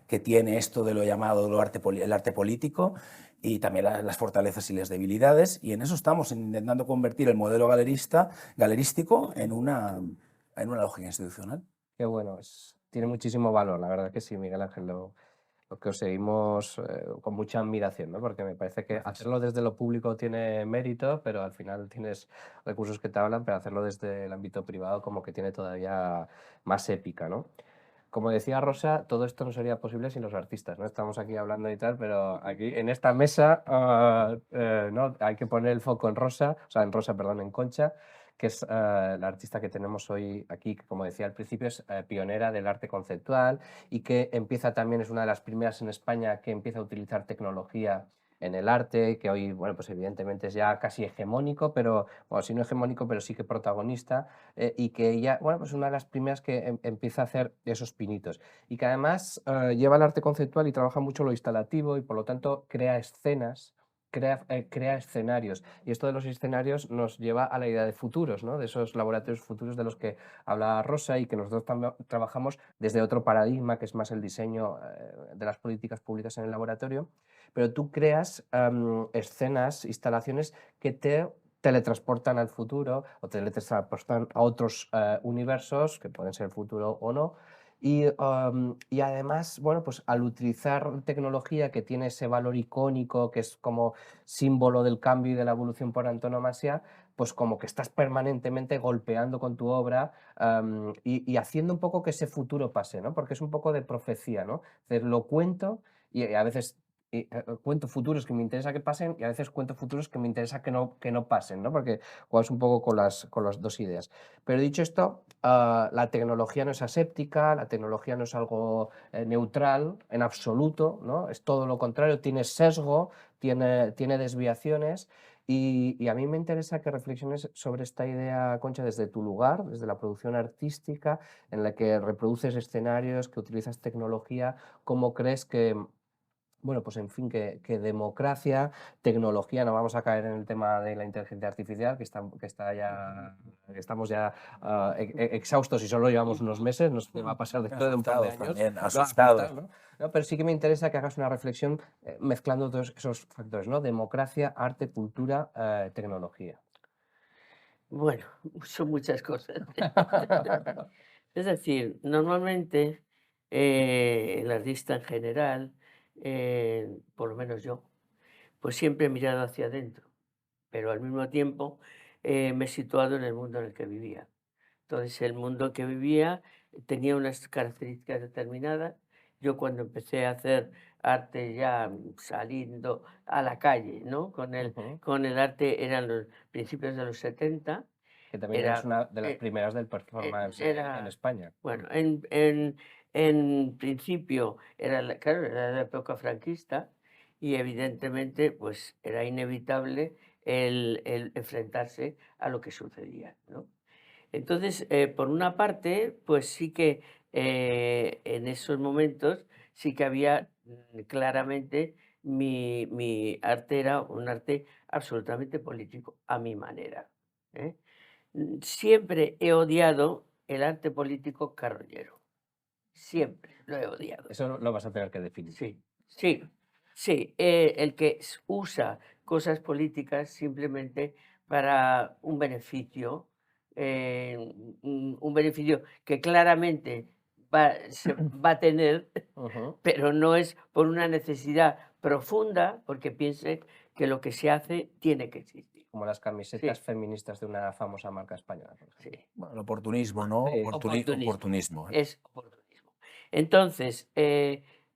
que tiene esto de lo llamado el arte político, y también las fortalezas y las debilidades, y en eso estamos intentando convertir el modelo galerístico en una lógica institucional. Qué bueno, tiene muchísimo valor, la verdad que sí, Miguel Ángel, lo que os seguimos con mucha admiración, ¿no? Porque me parece que hacerlo desde lo público tiene mérito, pero al final tienes recursos que te hablan, pero hacerlo desde el ámbito privado como que tiene todavía más épica, ¿no? Como decía Rosa, todo esto no sería posible sin los artistas, ¿no? Estamos aquí hablando y tal, pero aquí en esta mesa ¿no? Hay que poner el foco en Rosa, o sea, en Rosa, perdón, en Concha, que es la artista que tenemos hoy aquí, que como decía al principio es pionera del arte conceptual y que empieza también, es una de las primeras en España que empieza a utilizar tecnología en el arte, que hoy, bueno, pues evidentemente es ya casi hegemónico, pero, bueno, si no hegemónico, pero sí que protagonista, y que ella, bueno, pues una de las primeras que empieza a hacer esos pinitos, y que además lleva el arte conceptual y trabaja mucho lo instalativo y por lo tanto crea escenas, crea escenarios, y esto de los escenarios nos lleva a la idea de futuros, ¿no? De esos laboratorios futuros de los que habla Rosa y que nosotros trabajamos desde otro paradigma, que es más el diseño de las políticas públicas en el laboratorio, pero tú creas escenas, instalaciones que te teletransportan al futuro o teletransportan a otros universos, que pueden ser el futuro o no, y además, bueno, pues al utilizar tecnología que tiene ese valor icónico, que es como símbolo del cambio y de la evolución por antonomasia, pues como que estás permanentemente golpeando con tu obra y haciendo un poco que ese futuro pase, ¿no? Porque es un poco de profecía, ¿no? Es decir, lo cuento y a veces cuento futuros que me interesa que pasen y a veces cuento futuros que me interesa que no pasen, ¿no? Porque juegas un poco con las dos ideas. Pero dicho esto, la tecnología no es aséptica, la tecnología no es algo neutral en absoluto, ¿no? Es todo lo contrario, tiene sesgo, tiene desviaciones. Y a mí me interesa que reflexiones sobre esta idea, Concha, desde tu lugar, desde la producción artística, en la que reproduces escenarios, que utilizas tecnología. ¿Cómo crees que, bueno, pues en fin, que democracia, tecnología, no vamos a caer en el tema de la inteligencia artificial, que está ya, que estamos ya exhaustos y solo llevamos unos meses, nos va a pasar dentro de un par de años. También, asustados. ¿No? No, pero sí que me interesa que hagas una reflexión mezclando todos esos factores, ¿no? Democracia, arte, cultura, tecnología. Bueno, son muchas cosas. Es decir, normalmente el artista en general, por lo menos yo, pues siempre he mirado hacia adentro, pero al mismo tiempo me he situado en el mundo en el que vivía. Entonces, el mundo que vivía tenía unas características determinadas. Yo cuando empecé a hacer arte ya saliendo a la calle, ¿no? Ujú. Con el arte eran los principios de los 70. Que también eres Era, una de las eh, primeras del performance en era España. bueno, en principio era claro, era la época franquista y evidentemente pues era inevitable el enfrentarse a lo que sucedía, ¿no? Entonces, por una parte, pues sí que en esos momentos sí que había claramente mi arte era un arte absolutamente político, a mi manera, ¿eh? Siempre he odiado el arte político carroñero, siempre lo he odiado. Eso lo vas a tener que definir. Sí, sí, sí, el que usa cosas políticas simplemente para un beneficio, un beneficio que claramente se va a tener, Ujú. pero no es por una necesidad profunda, porque piense que lo que se hace tiene que existir. Como las camisetas Sí, feministas de una famosa marca española, por sí. ejemplo. Bueno, el oportunismo, ¿no? Sí. Oportunismo, ¿eh? Es oportunismo. Entonces,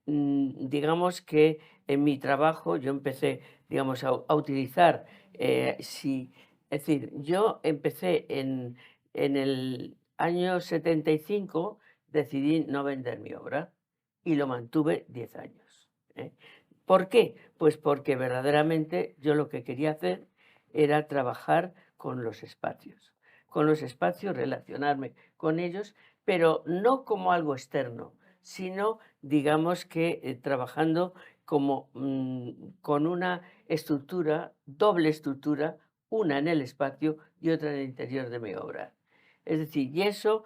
digamos que en mi trabajo yo empecé, digamos, a utilizar, es decir, yo empecé en el año 75 decidí no vender mi obra y lo mantuve 10 años. ¿Por qué? Pues porque verdaderamente yo lo que quería hacer era trabajar con los espacios, relacionarme con ellos, pero no como algo externo, sino, digamos que trabajando como con una estructura, doble estructura, una en el espacio y otra en el interior de mi obra. Es decir, y eso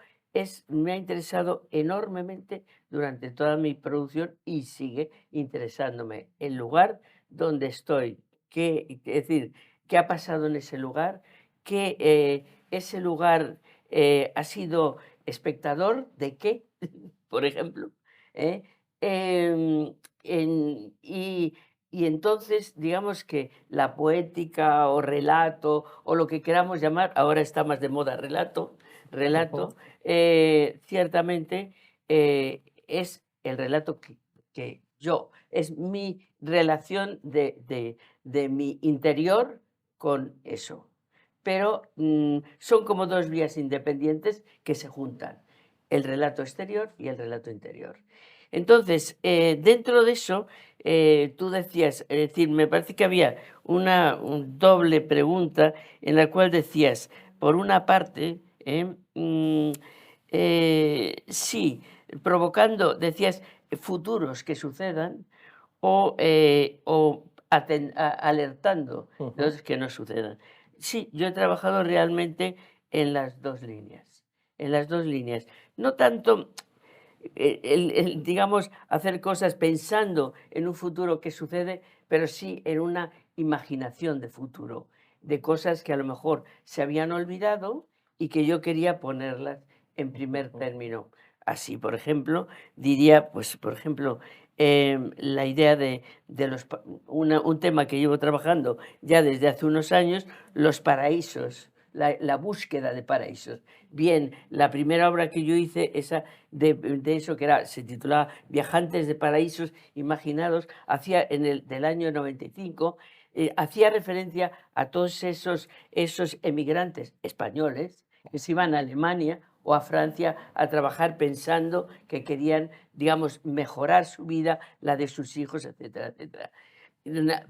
me ha interesado enormemente durante toda mi producción y sigue interesándome el lugar donde estoy, es decir, qué ha pasado en ese lugar, que ese lugar ha sido espectador de qué, por ejemplo. ¿eh? Em, y entonces, digamos que la poética o relato o lo que queramos llamar, ahora está más de moda relato, ciertamente es el relato que yo, es mi relación de mi interior con eso. Pero son como dos vías independientes que se juntan, el relato exterior y el relato interior. Entonces, dentro de eso, tú decías, es decir, me parece que había una doble pregunta en la cual decías, por una parte, sí, provocando, decías, futuros que sucedan o alertando de los que no sucedan. Sí, yo he trabajado realmente en las dos líneas. No tanto digamos, hacer cosas pensando en un futuro que sucede, pero sí en una imaginación de futuro, de cosas que a lo mejor se habían olvidado y que yo quería ponerlas en primer término. Así, por ejemplo, diría, pues, por ejemplo, la idea de un tema que llevo trabajando ya desde hace unos años, los paraísos, la búsqueda de paraísos. Bien, la primera obra que yo hice, esa de eso que se titulaba Viajantes de Paraísos Imaginados, del año 95, hacía referencia a todos esos emigrantes españoles que se iban a Alemania o a Francia a trabajar pensando que querían, digamos, mejorar su vida, la de sus hijos, etcétera, etcétera.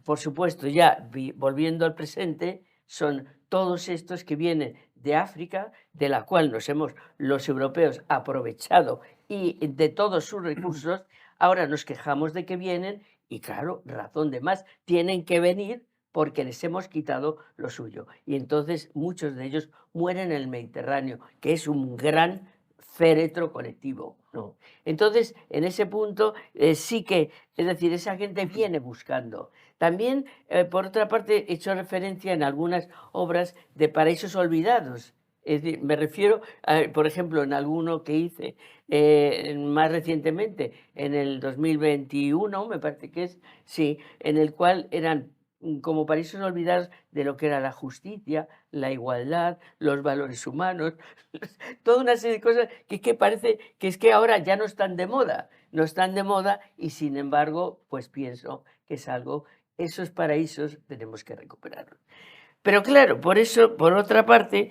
Por supuesto, ya volviendo al presente, son todos estos que vienen de África, de la cual nos hemos los europeos aprovechado y de todos sus recursos, ahora nos quejamos de que vienen y claro, razón de más, tienen que venir porque les hemos quitado lo suyo. Y entonces muchos de ellos mueren en el Mediterráneo, que es un gran féretro colectivo, ¿no? Entonces, en ese punto sí que, es decir, esa gente viene buscando. También, por otra parte, he hecho referencia en algunas obras de paraísos olvidados. Es decir, me refiero, por ejemplo, en alguno que hice más recientemente, en el 2021, me parece que es, sí, en el cual eran como paraísos olvidados de lo que era la justicia, la igualdad, los valores humanos, toda una serie de cosas que parece que es que ahora ya no están de moda, y sin embargo, pues pienso que es algo, esos paraísos tenemos que recuperarlos. Pero claro, por eso, por otra parte,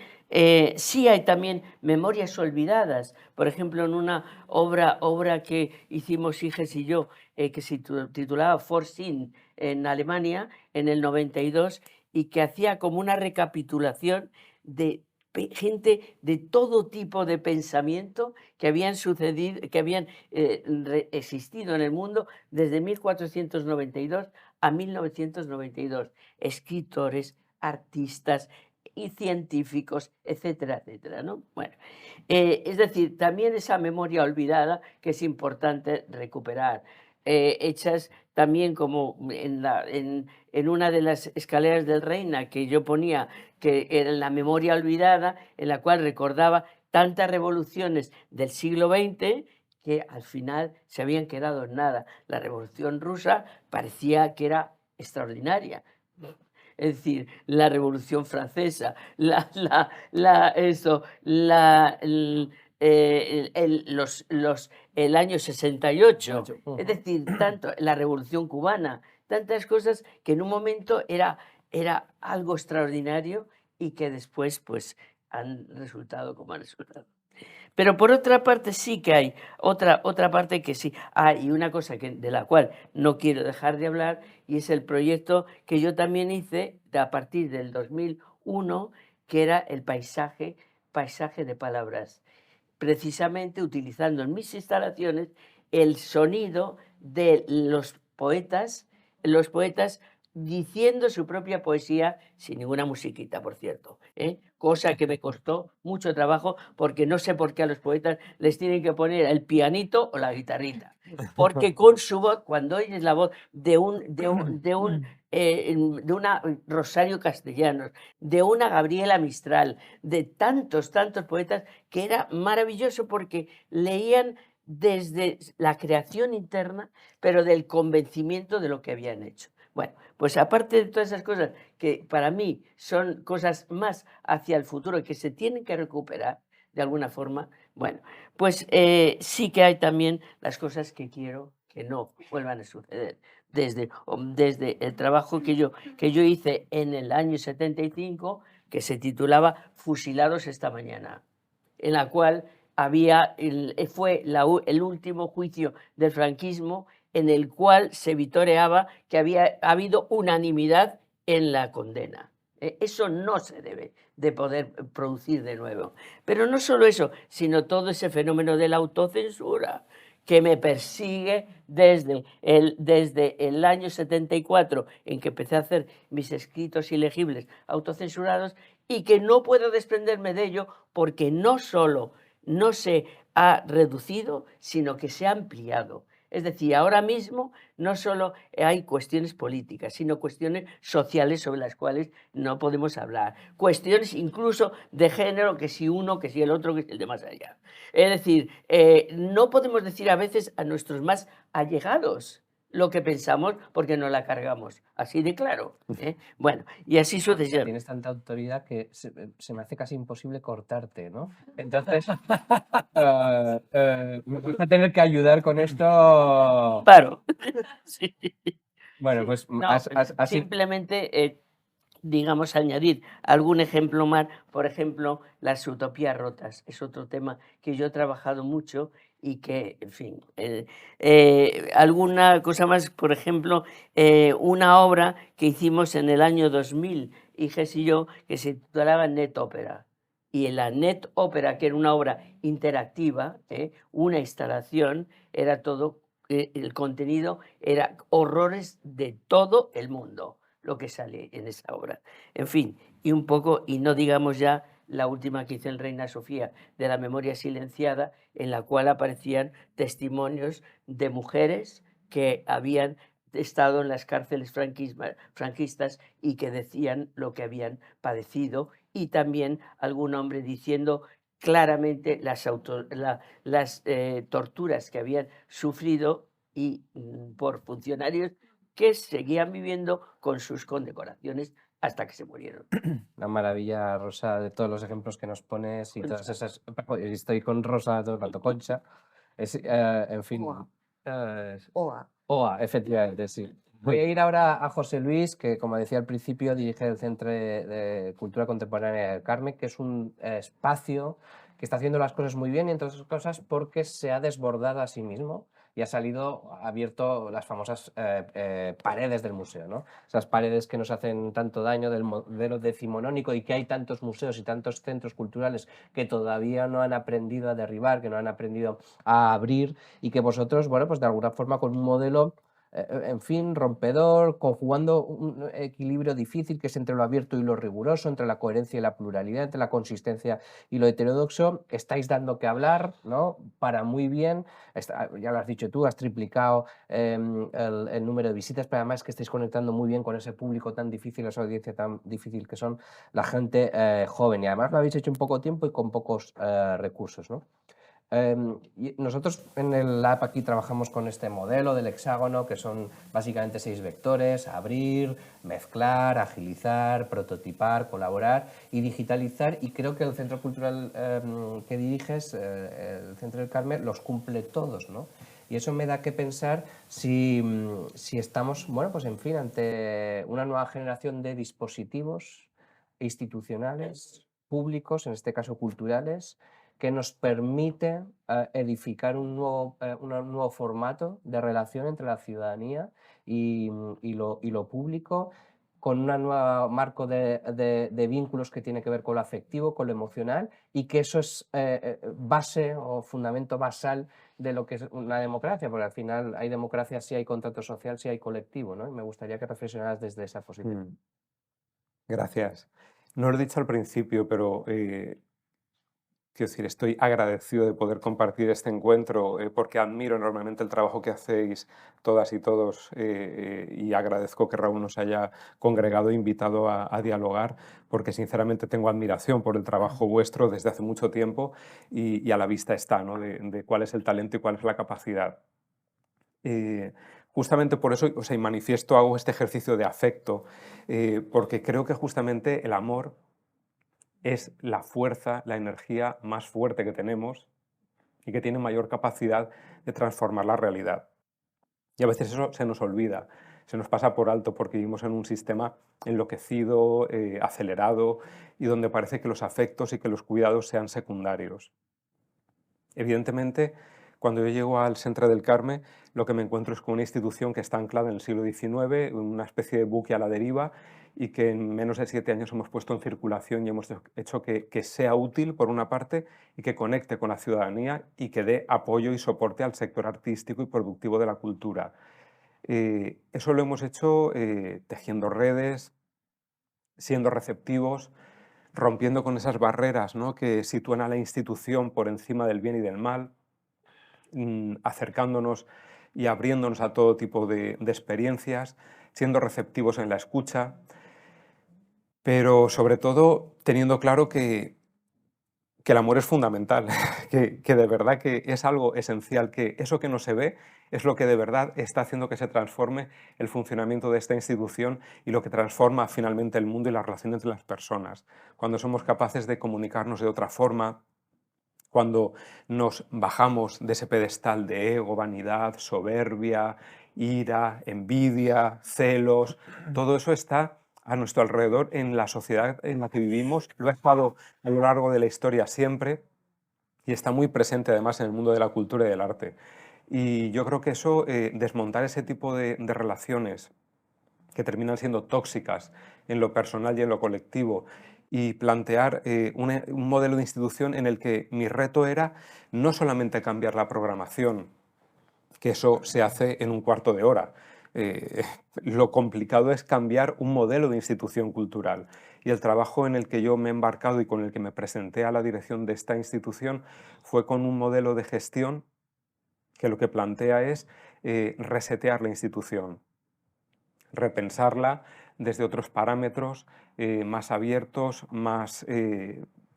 sí hay también memorias olvidadas. Por ejemplo, en una obra que hicimos Iges y yo, que se titulaba Vorsinn en Alemania, en el 92, y que hacía como una recapitulación de gente de todo tipo de pensamiento que habían sucedido, que habían existido en el mundo desde 1492 a 1992. Escritores, artistas y científicos, etcétera, etcétera, ¿no? Bueno, es decir, también esa memoria olvidada que es importante recuperar, hechas también como en una de las escaleras del Reina que yo ponía, que era la memoria olvidada, en la cual recordaba tantas revoluciones del siglo XX que al final se habían quedado en nada. La Revolución Rusa parecía que era extraordinaria. Es decir, la Revolución Francesa, el año 68, es decir, tanto la Revolución Cubana, tantas cosas que en un momento era algo extraordinario y que después pues han resultado como han resultado. Pero por otra parte sí que hay otra parte que sí. Y una cosa de la cual no quiero dejar de hablar, y es el proyecto que yo también hice a partir del 2001, que era el paisaje de palabras, precisamente utilizando en mis instalaciones el sonido de los poetas diciendo su propia poesía sin ninguna musiquita, por cierto, cosa que me costó mucho trabajo, porque no sé por qué a los poetas les tienen que poner el pianito o la guitarrita, porque con su voz, cuando oyes la voz de una Rosario Castellanos, de una Gabriela Mistral, de tantos poetas, que era maravilloso porque leían desde la creación interna, pero del convencimiento de lo que habían hecho. Bueno, pues aparte de todas esas cosas que para mí son cosas más hacia el futuro y que se tienen que recuperar de alguna forma, bueno, pues sí que hay también las cosas que quiero que no vuelvan a suceder. Desde el trabajo que yo hice en el año 75, que se titulaba Fusilados esta mañana, en la cual fue el último juicio del franquismo, en el cual se vitoreaba que había habido unanimidad en la condena. Eso no se debe de poder producir de nuevo. Pero no solo eso, sino todo ese fenómeno de la autocensura que me persigue desde el año 74, en que empecé a hacer mis escritos ilegibles autocensurados, y que no puedo desprenderme de ello porque no solo no se ha reducido, sino que se ha ampliado. Es decir, ahora mismo no solo hay cuestiones políticas, sino cuestiones sociales sobre las cuales no podemos hablar. Cuestiones incluso de género, que si uno, que si el otro, que si el de más allá. Es decir, no podemos decir a veces a nuestros más allegados lo que pensamos porque no la cargamos. Así de claro. Bueno, y así sucesivamente. Tienes tanta autoridad que se me hace casi imposible cortarte, ¿no? Entonces, me vas a tener que ayudar con esto. Paro. Sí. Bueno, pues No, así. simplemente, digamos, añadir algún ejemplo más. Por ejemplo, las utopías rotas. Es otro tema que yo he trabajado mucho y que, en fin, alguna cosa más. Por ejemplo, una obra que hicimos en el año 2000, Iges y yo, que se titulaba Net Ópera. Y en la Net Ópera, que era una obra interactiva, una instalación, era todo, el contenido era horrores de todo el mundo, lo que sale en esa obra. En fin, y un poco, y no digamos ya la última que hice en Reina Sofía, de la memoria silenciada, en la cual aparecían testimonios de mujeres que habían estado en las cárceles franquistas y que decían lo que habían padecido, y también algún hombre diciendo claramente las torturas que habían sufrido y por funcionarios que seguían viviendo con sus condecoraciones hasta que se murieron. Una maravilla, Rosa, de todos los ejemplos que nos pones y todas esas. Estoy con Rosa todo el rato, Concha. En fin. OA. OA, efectivamente, sí. Voy a ir ahora a José Luis, que como decía al principio, dirige el Centro de Cultura Contemporánea del Carmen, que es un espacio que está haciendo las cosas muy bien, y entre otras cosas porque se ha desbordado a sí mismo y ha abierto las famosas paredes del museo, ¿no? Esas paredes que nos hacen tanto daño del modelo decimonónico, y que hay tantos museos y tantos centros culturales que todavía no han aprendido a derribar, que no han aprendido a abrir, y que vosotros, bueno, pues de alguna forma con un modelo en fin, rompedor, conjugando un equilibrio difícil que es entre lo abierto y lo riguroso, entre la coherencia y la pluralidad, entre la consistencia y lo heterodoxo. Estáis dando que hablar, ¿no? Para muy bien. Ya lo has dicho tú, has triplicado el número de visitas, pero además que estáis conectando muy bien con ese público tan difícil, esa audiencia tan difícil que son la gente joven. Y además lo habéis hecho en poco tiempo y con pocos recursos, ¿no? Y nosotros en el Lab aquí trabajamos con este modelo del hexágono, que son básicamente 6 vectores: abrir, mezclar, agilizar, prototipar, colaborar y digitalizar, y creo que el Centro Cultural que diriges, el Centro del Carmen, los cumple todos, ¿no? Y eso me da que pensar si estamos, bueno, pues en fin, ante una nueva generación de dispositivos institucionales, públicos, en este caso culturales, que nos permite edificar un nuevo formato de relación entre la ciudadanía y lo público, con un nuevo marco de vínculos que tiene que ver con lo afectivo, con lo emocional, y que eso es base o fundamento basal de lo que es una democracia, porque al final hay democracia si hay contrato social, si hay colectivo, ¿no? Y me gustaría que reflexionaras desde esa posición. Mm, Gracias. No lo he dicho al principio, pero quiero decir, estoy agradecido de poder compartir este encuentro porque admiro enormemente el trabajo que hacéis todas y todos y agradezco que Raúl nos haya congregado e invitado a dialogar porque sinceramente tengo admiración por el trabajo vuestro desde hace mucho tiempo y a la vista está, ¿no? de cuál es el talento y cuál es la capacidad. Justamente por eso, o sea, y manifiesto, hago este ejercicio de afecto porque creo que justamente el amor es la fuerza, la energía más fuerte que tenemos y que tiene mayor capacidad de transformar la realidad. Y a veces eso se nos olvida, se nos pasa por alto porque vivimos en un sistema enloquecido, acelerado y donde parece que los afectos y que los cuidados sean secundarios. Evidentemente, cuando yo llego al Centre del Carme, lo que me encuentro es con una institución que está anclada en el siglo XIX, una especie de buque a la deriva, y que en menos de 7 años hemos puesto en circulación y hemos hecho que sea útil, por una parte, y que conecte con la ciudadanía y que dé apoyo y soporte al sector artístico y productivo de la cultura. Eso lo hemos hecho tejiendo redes, siendo receptivos, rompiendo con esas barreras, ¿no?, que sitúan a la institución por encima del bien y del mal, acercándonos y abriéndonos a todo tipo de experiencias, siendo receptivos en la escucha, pero sobre todo teniendo claro que el amor es fundamental, que de verdad que es algo esencial, que eso que no se ve es lo que de verdad está haciendo que se transforme el funcionamiento de esta institución y lo que transforma finalmente el mundo y las relaciones de las personas. Cuando somos capaces de comunicarnos de otra forma, cuando nos bajamos de ese pedestal de ego, vanidad, soberbia, ira, envidia, celos, todo eso está a nuestro alrededor en la sociedad en la que vivimos, lo ha estado a lo largo de la historia siempre y está muy presente además en el mundo de la cultura y del arte. Y yo creo que eso, desmontar ese tipo de relaciones que terminan siendo tóxicas en lo personal y en lo colectivo, y plantear un modelo de institución en el que mi reto era no solamente cambiar la programación, que eso se hace en un cuarto de hora. Lo complicado es cambiar un modelo de institución cultural. Y el trabajo en el que yo me he embarcado y con el que me presenté a la dirección de esta institución fue con un modelo de gestión que lo que plantea es resetear la institución, repensarla desde otros parámetros más abiertos, más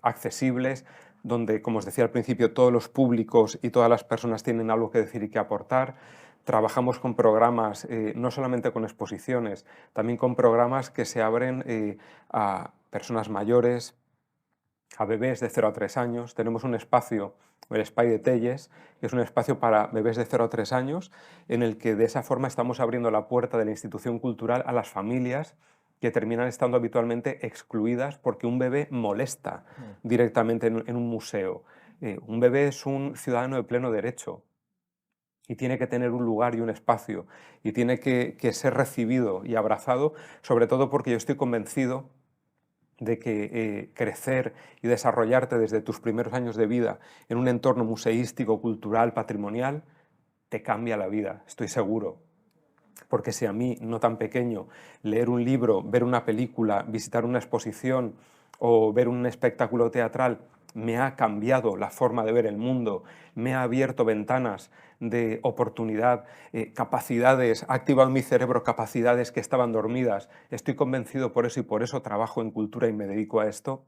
accesibles, donde, como os decía al principio, todos los públicos y todas las personas tienen algo que decir y que aportar. Trabajamos con programas, no solamente con exposiciones, también con programas que se abren a personas mayores, a bebés de 0 a 3 años. Tenemos un espacio, el Espai de Telles, que es un espacio para bebés de 0 a 3 años, en el que de esa forma estamos abriendo la puerta de la institución cultural a las familias que terminan estando habitualmente excluidas porque un bebé molesta directamente en un museo. Un bebé es un ciudadano de pleno derecho y tiene que tener un lugar y un espacio y tiene que ser recibido y abrazado, sobre todo porque yo estoy convencido de que crecer y desarrollarte desde tus primeros años de vida en un entorno museístico, cultural, patrimonial, te cambia la vida, estoy seguro. Porque si a mí, no tan pequeño, leer un libro, ver una película, visitar una exposición o ver un espectáculo teatral me ha cambiado la forma de ver el mundo, me ha abierto ventanas de oportunidad, capacidades, ha activado en mi cerebro capacidades que estaban dormidas. Estoy convencido por eso y por eso trabajo en cultura y me dedico a esto,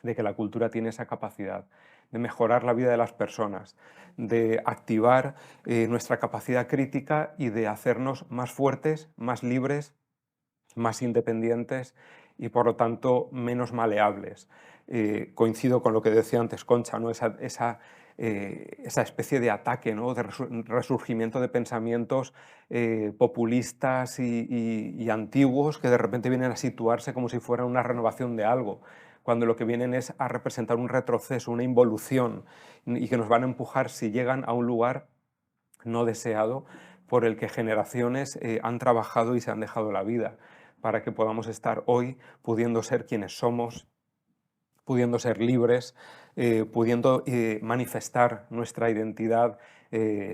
de que la cultura tiene esa capacidad de mejorar la vida de las personas, de activar nuestra capacidad crítica y de hacernos más fuertes, más libres, más independientes y por lo tanto menos maleables. Coincido con lo que decía antes Concha, ¿no? esa especie de ataque, ¿no?, de resurgimiento de pensamientos populistas y antiguos que de repente vienen a situarse como si fuera una renovación de algo, cuando lo que vienen es a representar un retroceso, una involución, y que nos van a empujar si llegan a un lugar no deseado por el que generaciones han trabajado y se han dejado la vida para que podamos estar hoy pudiendo ser quienes somos, pudiendo ser libres, pudiendo manifestar nuestra identidad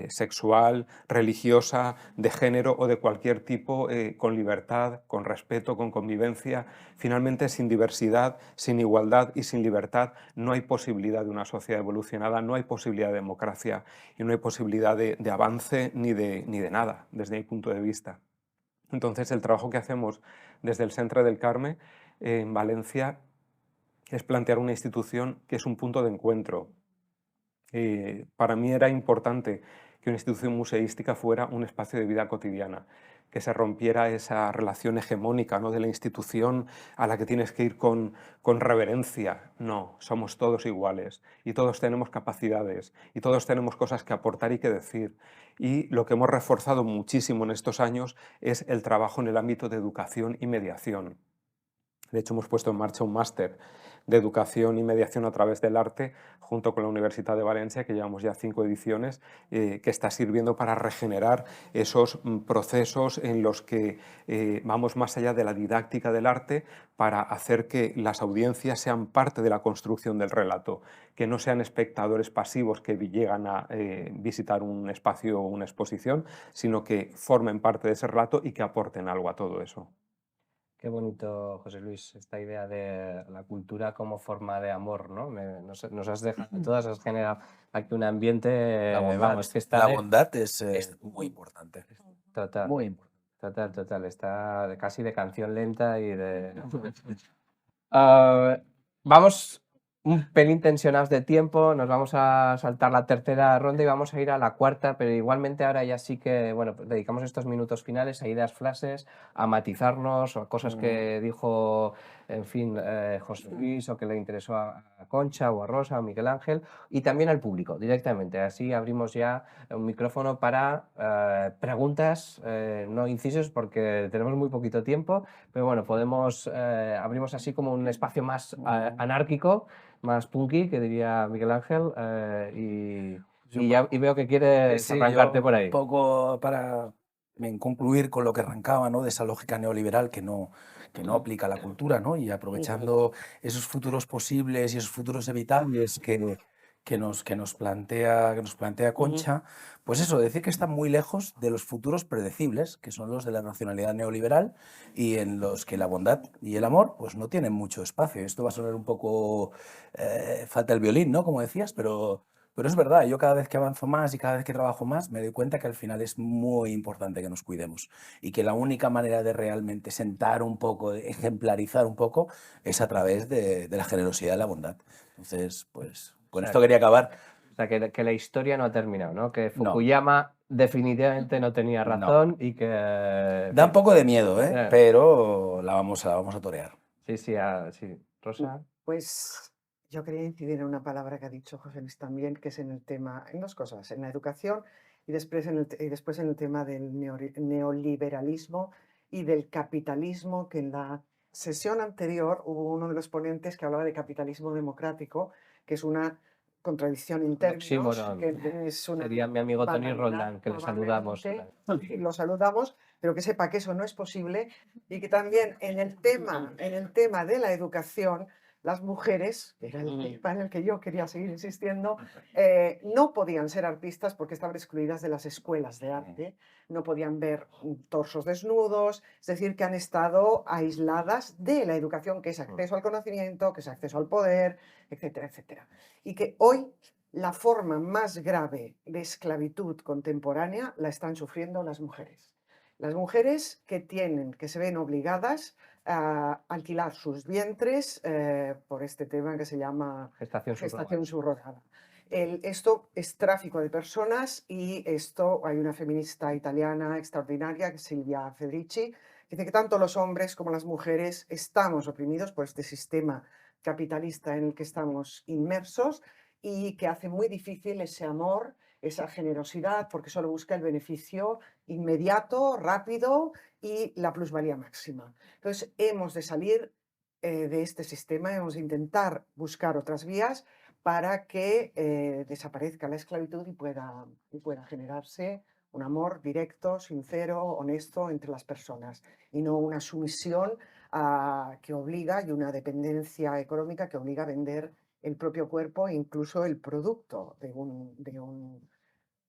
sexual, religiosa, de género o de cualquier tipo, con libertad, con respeto, con convivencia. Finalmente, sin diversidad, sin igualdad y sin libertad no hay posibilidad de una sociedad evolucionada, no hay posibilidad de democracia y no hay posibilidad de avance ni de nada, desde mi punto de vista. Entonces, el trabajo que hacemos desde el Centre del Carme en Valencia es plantear una institución que es un punto de encuentro. Para mí era importante que una institución museística fuera un espacio de vida cotidiana, que se rompiera esa relación hegemónica, ¿no?, de la institución a la que tienes que ir con reverencia. No, somos todos iguales y todos tenemos capacidades y todos tenemos cosas que aportar y que decir. Y lo que hemos reforzado muchísimo en estos años es el trabajo en el ámbito de educación y mediación. De hecho, hemos puesto en marcha un máster de educación y mediación a través del arte, junto con la Universidad de Valencia, que llevamos ya 5 ediciones, que está sirviendo para regenerar esos procesos en los que vamos más allá de la didáctica del arte para hacer que las audiencias sean parte de la construcción del relato, que no sean espectadores pasivos que llegan a visitar un espacio o una exposición, sino que formen parte de ese relato y que aporten algo a todo eso. Qué bonito, José Luis, esta idea de la cultura como forma de amor, ¿no? Nos has dejado todas, has generado aquí un ambiente, vamos, que está La de... bondad es muy importante. Total, Muy importante. total, está casi de canción lenta y de... Vamos un pelín tensionados de tiempo, nos vamos a saltar la tercera ronda y vamos a ir a la cuarta, pero igualmente ahora ya sí que, bueno, pues dedicamos estos minutos finales a ideas flashes, a matizarnos, o a cosas que dijo, en fin, José Luis, o que le interesó a Concha, o a Rosa, o a Miguel Ángel, y también al público, directamente. Así abrimos ya un micrófono para preguntas, no incisos, porque tenemos muy poquito tiempo, pero bueno, abrimos así como un espacio más anárquico, más punky, que diría Miguel Ángel, y veo que quieres Sí, arrancarte yo por un ahí. poco para concluir con lo que arrancaba, ¿no?, de esa lógica neoliberal que no aplica a la cultura, ¿no? Y aprovechando esos futuros posibles y esos futuros evitables que nos plantea Concha, pues eso, decir que están muy lejos de los futuros predecibles, que son los de la racionalidad neoliberal y en los que la bondad y el amor pues no tienen mucho espacio. Esto va a sonar un poco, falta el violín, ¿no?, como decías, pero es verdad, yo cada vez que avanzo más y cada vez que trabajo más me doy cuenta que al final es muy importante que nos cuidemos y que la única manera de realmente sentar un poco, de ejemplarizar un poco, es a través de la generosidad y la bondad. Entonces, pues con esto quería acabar. O sea, que la historia no ha terminado, ¿no? Que No, Fukuyama definitivamente no tenía no. razón y que... en Da un fin, poco de miedo, eh, pero la vamos a torear. sí, sí. Rosa. Pues yo quería incidir en una palabra que ha dicho José Luis también, que es en el tema, en dos cosas, en la educación y después en el tema del neoliberalismo y del capitalismo, que en la sesión anterior hubo uno de los ponentes que hablaba de capitalismo democrático, que es una contradicción en términos, Oxímoron. que es una Sería mi amigo Tony banalidad, Roldán, que le saludamos. probablemente, y lo saludamos, pero que sepa que eso no es posible y que también en el tema de la educación, las mujeres, que era el tema en el que yo quería seguir insistiendo, no podían ser artistas porque estaban excluidas de las escuelas de arte, no podían ver torsos desnudos, es decir, que han estado aisladas de la educación, que es acceso al conocimiento, que es acceso al poder, etcétera, etcétera. Y que hoy la forma más grave de esclavitud contemporánea la están sufriendo las mujeres. Las mujeres que se ven obligadas a alquilar sus vientres por este tema que se llama Gestación subrogada. Esto es tráfico de personas y hay una feminista italiana extraordinaria, que es Silvia Federici, que dice que tanto los hombres como las mujeres estamos oprimidos por este sistema capitalista en el que estamos inmersos y que hace muy difícil ese amor, esa generosidad, porque solo busca el beneficio inmediato, rápido y la plusvalía máxima. Entonces, hemos de salir de este sistema, hemos de intentar buscar otras vías para que desaparezca la esclavitud y pueda generarse un amor directo, sincero, honesto entre las personas y no una sumisión que obliga y una dependencia económica que obliga a vender el propio cuerpo e incluso el producto de un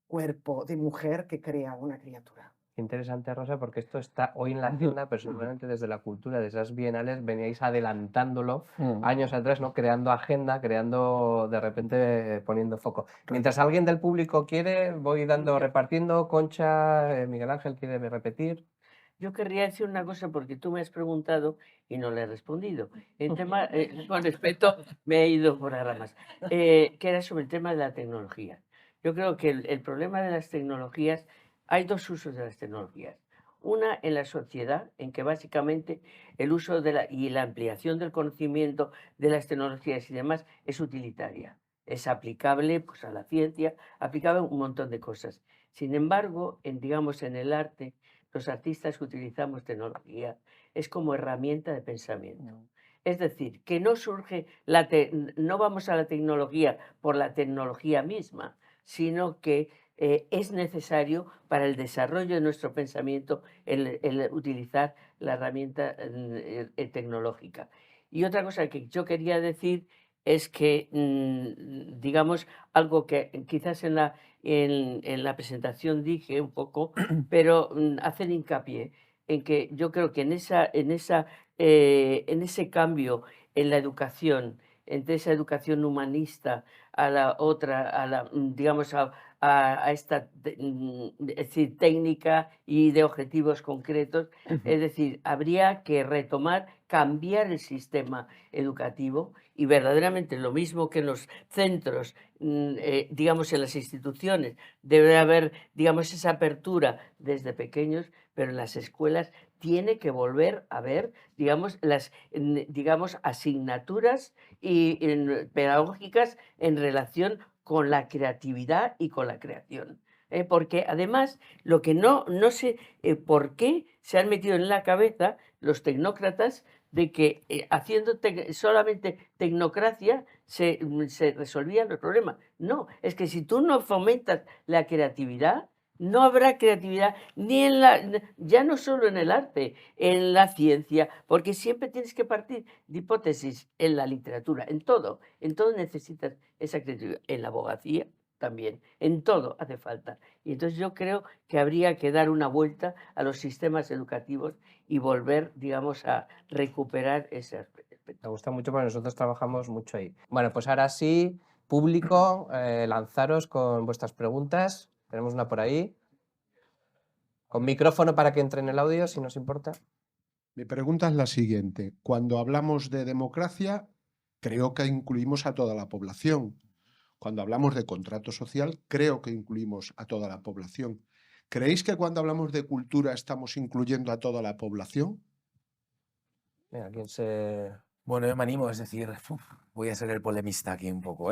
cuerpo de mujer que crea una criatura. Interesante, Rosa, porque esto está hoy en la agenda, pero seguramente desde la cultura de esas bienales veníais adelantándolo años atrás, ¿no? Creando agenda, creando, de repente poniendo foco. Mientras alguien del público quiere, voy dando, repartiendo. Concha, Miguel Ángel quiere repetir. Yo querría decir una cosa porque tú me has preguntado y no le he respondido. El tema, con respeto, me he ido por las ramas, que era sobre el tema de la tecnología. Yo creo que el problema de las tecnologías, hay dos usos de las tecnologías. Una en la sociedad, en que básicamente el uso y la ampliación del conocimiento de las tecnologías y demás es utilitaria. Es aplicable pues, a la ciencia, aplicable a un montón de cosas. Sin embargo, digamos, en el arte, los artistas que utilizamos tecnología es como herramienta de pensamiento. Es decir, que no surge, no vamos a la tecnología por la tecnología misma, sino que es necesario para el desarrollo de nuestro pensamiento el utilizar la herramienta tecnológica. Y otra cosa que yo quería decir es que, digamos, algo que quizás en la presentación dije un poco, pero hacer hincapié en que yo creo que en ese cambio en la educación, entre esa educación humanista a la otra, digamos, a esta es decir, técnica y de objetivos concretos, es decir, habría que retomar, cambiar el sistema educativo y verdaderamente lo mismo que en los centros, digamos, en las instituciones, debe haber, digamos, esa apertura desde pequeños, pero en las escuelas tiene que volver a haber, digamos, digamos, asignaturas pedagógicas en relación con la creatividad y con la creación. Porque además, lo que no sé por qué se han metido en la cabeza los tecnócratas de que haciendo solamente tecnocracia se resolvían los problemas. No, es que si tú no fomentas la creatividad, no habrá creatividad ni ya no solo en el arte, en la ciencia, porque siempre tienes que partir de hipótesis en la literatura, en todo necesitas esa creatividad, en la abogacía también, en todo hace falta. Y entonces yo creo que habría que dar una vuelta a los sistemas educativos y volver, digamos, a recuperar ese aspecto. Me gusta mucho porque nosotros trabajamos mucho ahí. Bueno, pues ahora sí, público, lanzaros con vuestras preguntas. Tenemos una por ahí. Con micrófono para que entre en el audio, si nos importa. Mi pregunta es la siguiente. Cuando hablamos de democracia, creo que incluimos a toda la población. Cuando hablamos de contrato social, creo que incluimos a toda la población. ¿Creéis que cuando hablamos de cultura estamos incluyendo a toda la población? Mira, ¿quién se...? Bueno, yo me animo, es decir, voy a ser el polemista aquí un poco.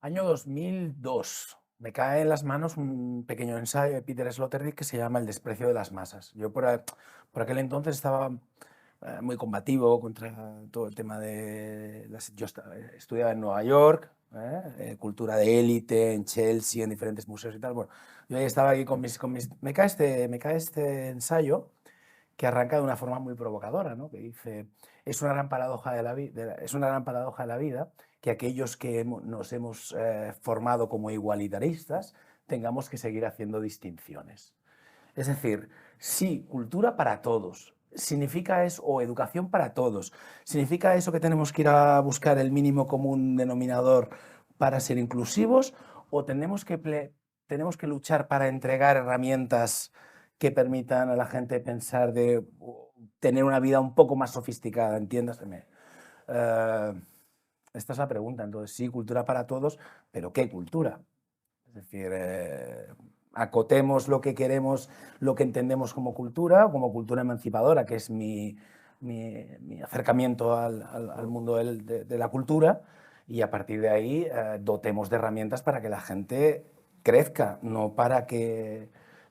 Año 2002, me cae en las manos un pequeño ensayo de Peter Sloterdijk que se llama El desprecio de las masas. Yo por aquel entonces estaba muy combativo contra todo el tema de... Yo estudiaba en Nueva York, cultura de élite, en Chelsea, en diferentes museos y tal. Bueno, yo ahí estaba aquí con mis... Me cae este ensayo que arranca de una forma muy provocadora, ¿no? Que dice, es una gran paradoja de la vida que aquellos que nos hemos formado como igualitaristas tengamos que seguir haciendo distinciones. Es decir, sí, cultura para todos, significa eso, o educación para todos, significa eso que tenemos que ir a buscar el mínimo común denominador para ser inclusivos, o tenemos que luchar para entregar herramientas que permitan a la gente pensar tener una vida un poco más sofisticada, entiéndaseme. Esta es la pregunta, entonces sí, cultura para todos, pero ¿qué cultura? Es decir, acotemos lo que queremos, lo que entendemos como cultura emancipadora, que es mi acercamiento al mundo de la cultura, y a partir de ahí dotemos de herramientas para que la gente crezca, no para que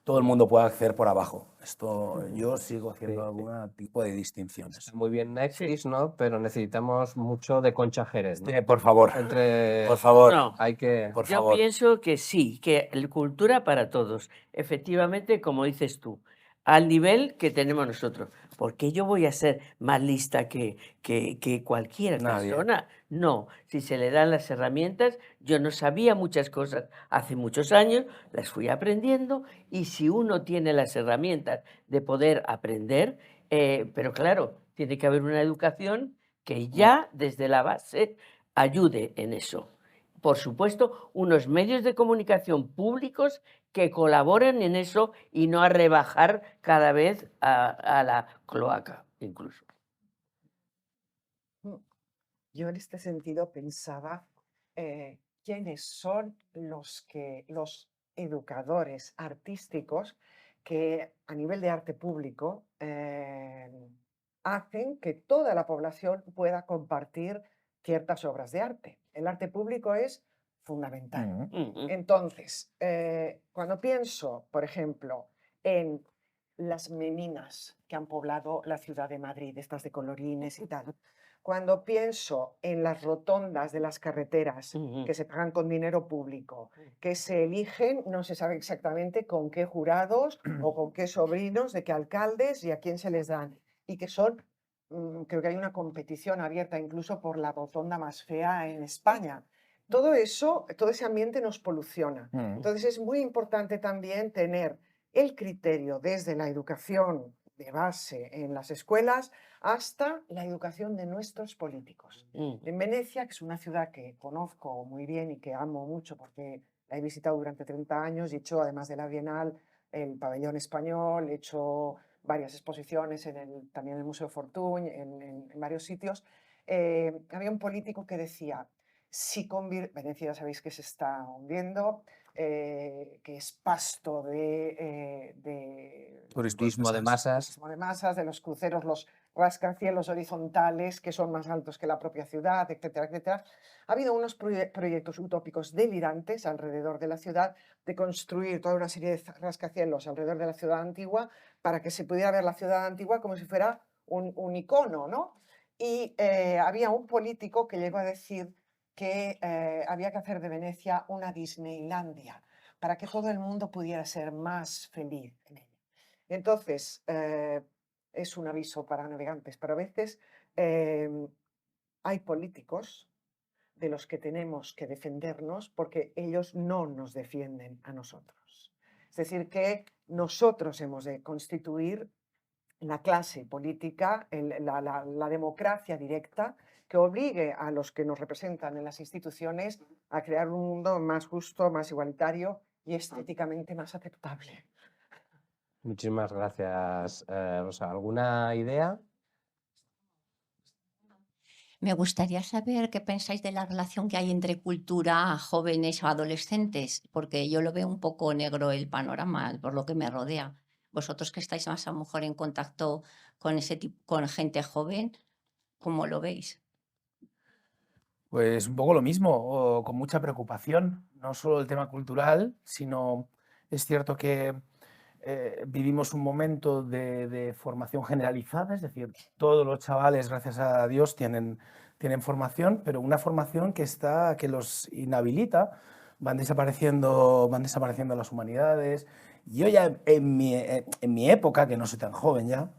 todo el mundo pueda acceder por abajo. Esto yo sigo haciendo Sí, sí. algún tipo de distinciones. Está muy bien Sí. Netflix, ¿no? Pero necesitamos mucho de Concha Jerez, ¿no? Por favor, Entre... por favor, No, Hay que... por yo favor. pienso que sí, que cultura para todos. Efectivamente, como dices tú, al nivel que tenemos nosotros. ¿Por qué yo voy a ser más lista que cualquier Nadie. persona? No, si se le dan las herramientas, yo no sabía muchas cosas hace muchos años, las fui aprendiendo y si uno tiene las herramientas de poder aprender, pero claro, tiene que haber una educación que ya desde la base ayude en eso. Por supuesto, unos medios de comunicación públicos que colaboren en eso y no a rebajar cada vez a la cloaca, incluso. Yo en este sentido pensaba quiénes son los educadores artísticos que a nivel de arte público hacen que toda la población pueda compartir ciertas obras de arte. El arte público es fundamental. Ujú. Entonces, cuando pienso, por ejemplo, en las meninas que han poblado la ciudad de Madrid, estas de colorines y tal, cuando pienso en las rotondas de las carreteras Ujú. que se pagan con dinero público, que se eligen, no se sabe exactamente con qué jurados o con qué sobrinos de qué alcaldes y a quién se les dan, y que son, creo que hay una competición abierta incluso por la rotonda más fea en España. Todo eso, todo ese ambiente nos poluciona. Entonces es muy importante también tener el criterio desde la educación de base en las escuelas hasta la educación de nuestros políticos. En Venecia, que es una ciudad que conozco muy bien y que amo mucho porque la he visitado durante 30 años y he hecho, además de la Bienal, el Pabellón Español, he hecho varias exposiciones también en el Museo Fortuny, en varios sitios, había un político que decía, si Venecia ya sabéis que se está hundiendo, que es pasto de Turismo de masas. turismo de masas, de los cruceros, los rascacielos horizontales que son más altos que la propia ciudad, etcétera, etcétera. Ha habido unos proyectos utópicos delirantes alrededor de la ciudad de construir toda una serie de rascacielos alrededor de la ciudad antigua para que se pudiera ver la ciudad antigua como si fuera un icono, ¿no? Y había un político que llegó a decir que había que hacer de Venecia una Disneylandia para que todo el mundo pudiera ser más feliz en ella. Entonces, es un aviso para navegantes, pero a veces hay políticos de los que tenemos que defendernos porque ellos no nos defienden a nosotros. Es decir, que nosotros hemos de constituir la clase política, la democracia directa, que obligue a los que nos representan en las instituciones a crear un mundo más justo, más igualitario y estéticamente más aceptable. Muchísimas gracias, Rosa. ¿Alguna idea? Me gustaría saber qué pensáis de la relación que hay entre cultura, jóvenes o adolescentes, porque yo lo veo un poco negro el panorama por lo que me rodea. Vosotros que estáis más a lo mejor en contacto con ese tipo, con gente joven, ¿cómo lo veis? Pues un poco lo mismo, o con mucha preocupación, no solo el tema cultural, sino es cierto que vivimos un momento de formación generalizada, es decir, todos los chavales, gracias a Dios, tienen formación, pero una formación que los inhabilita, van desapareciendo las humanidades. Yo ya en mi época, que no soy tan joven ya,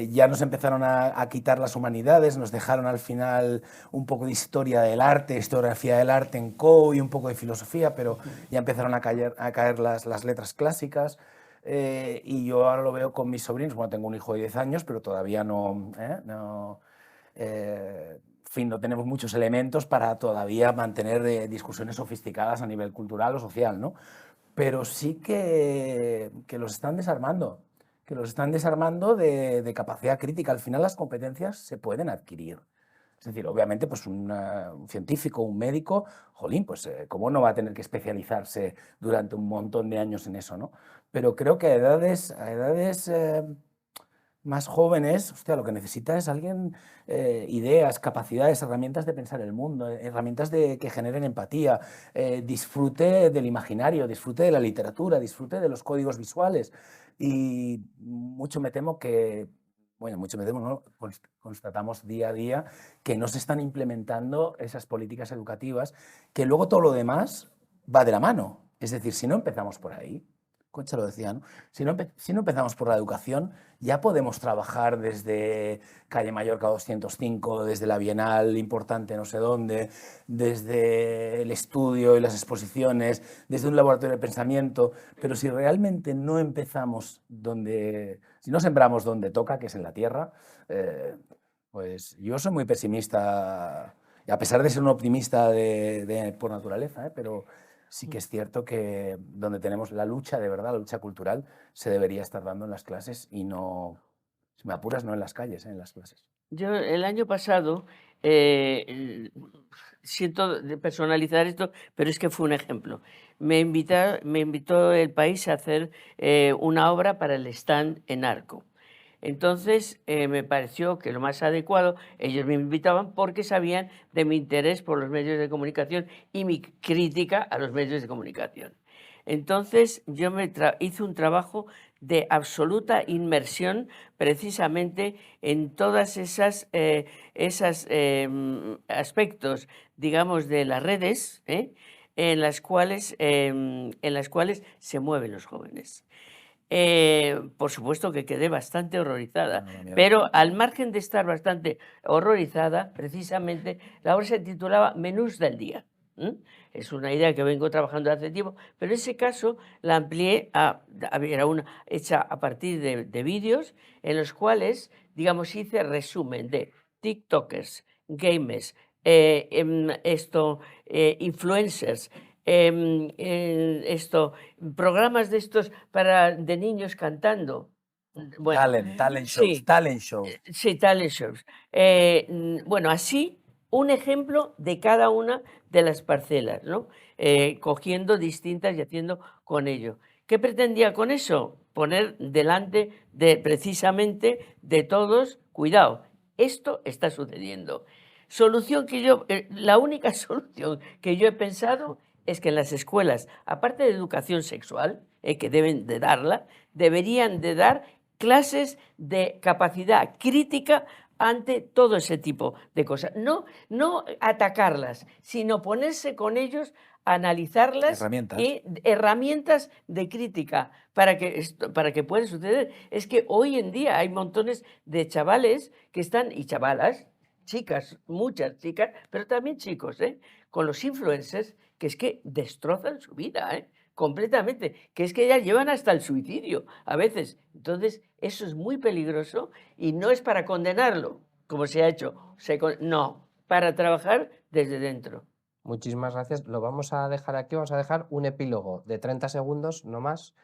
ya nos empezaron a quitar las humanidades, nos dejaron al final un poco de historia del arte, historiografía del arte en CO y un poco de filosofía, pero ya empezaron a caer las letras clásicas. Y yo ahora lo veo con mis sobrinos, bueno, tengo un hijo de 10 años, pero todavía en fin, no tenemos muchos elementos para todavía mantener discusiones sofisticadas a nivel cultural o social, ¿no? Pero sí que los están desarmando, de capacidad crítica. Al final las competencias se pueden adquirir. Es decir, obviamente, pues un científico, un médico, jolín, pues cómo no va a tener que especializarse durante un montón de años en eso, ¿no? Pero creo que a edades más jóvenes, hostia, lo que necesita es alguien, ideas, capacidades, herramientas de pensar el mundo, herramientas que generen empatía, disfrute del imaginario, disfrute de la literatura, disfrute de los códigos visuales. Y mucho me temo que, bueno, mucho me temo, ¿no? Constatamos día a día que no se están implementando esas políticas educativas, que luego todo lo demás va de la mano. Es decir, si no empezamos por ahí, Concha lo decía, ¿no? Si no empezamos por la educación, ya podemos trabajar desde Calle Mallorca 205, desde la Bienal importante no sé dónde, desde el estudio y las exposiciones, desde un laboratorio de pensamiento, pero si realmente no empezamos si no sembramos donde toca, que es en la tierra, pues yo soy muy pesimista, y a pesar de ser un optimista por naturaleza, pero sí que es cierto que donde tenemos la lucha de verdad, la lucha cultural, se debería estar dando en las clases y no, si me apuras, no en las calles, en las clases. Yo el año pasado, siento de personalizar esto, pero es que fue un ejemplo. Me invitó El País a hacer una obra para el stand en Arco. Entonces me pareció que lo más adecuado, ellos me invitaban porque sabían de mi interés por los medios de comunicación y mi crítica a los medios de comunicación. Entonces yo hice un trabajo de absoluta inmersión precisamente en todas esas aspectos, digamos, de las redes, en las cuales se mueven los jóvenes. Por supuesto que quedé bastante horrorizada, pero al margen de estar bastante horrorizada, precisamente la obra se titulaba Menús del día. Es una idea que vengo trabajando hace tiempo, pero en ese caso la amplié era una hecha a partir de vídeos en los cuales, digamos, hice resumen de TikTokers, gamers, influencers, programas de estos de niños cantando. Bueno, Talent shows, sí, talent shows. sí, talent shows. Bueno, así un ejemplo de cada una de las parcelas, ¿no? Cogiendo distintas y haciendo con ello. ¿Qué pretendía con eso? Poner delante precisamente de todos, cuidado, esto está sucediendo. Solución la única solución que yo he pensado es que en las escuelas, aparte de educación sexual, que deben de darla, deberían de dar clases de capacidad crítica ante todo ese tipo de cosas. No atacarlas, sino ponerse con ellos, analizarlas y herramientas de crítica para que pueda suceder. Es que hoy en día hay montones de chavales que están, y chavalas, chicas, muchas chicas, pero también chicos, con los influencers, que es que destrozan su vida, completamente, que es que ya llevan hasta el suicidio a veces. Entonces, eso es muy peligroso y no es para condenarlo, como se ha hecho, no, para trabajar desde dentro. Muchísimas gracias. Lo vamos a dejar aquí, vamos a dejar un epílogo de 30 segundos, no más,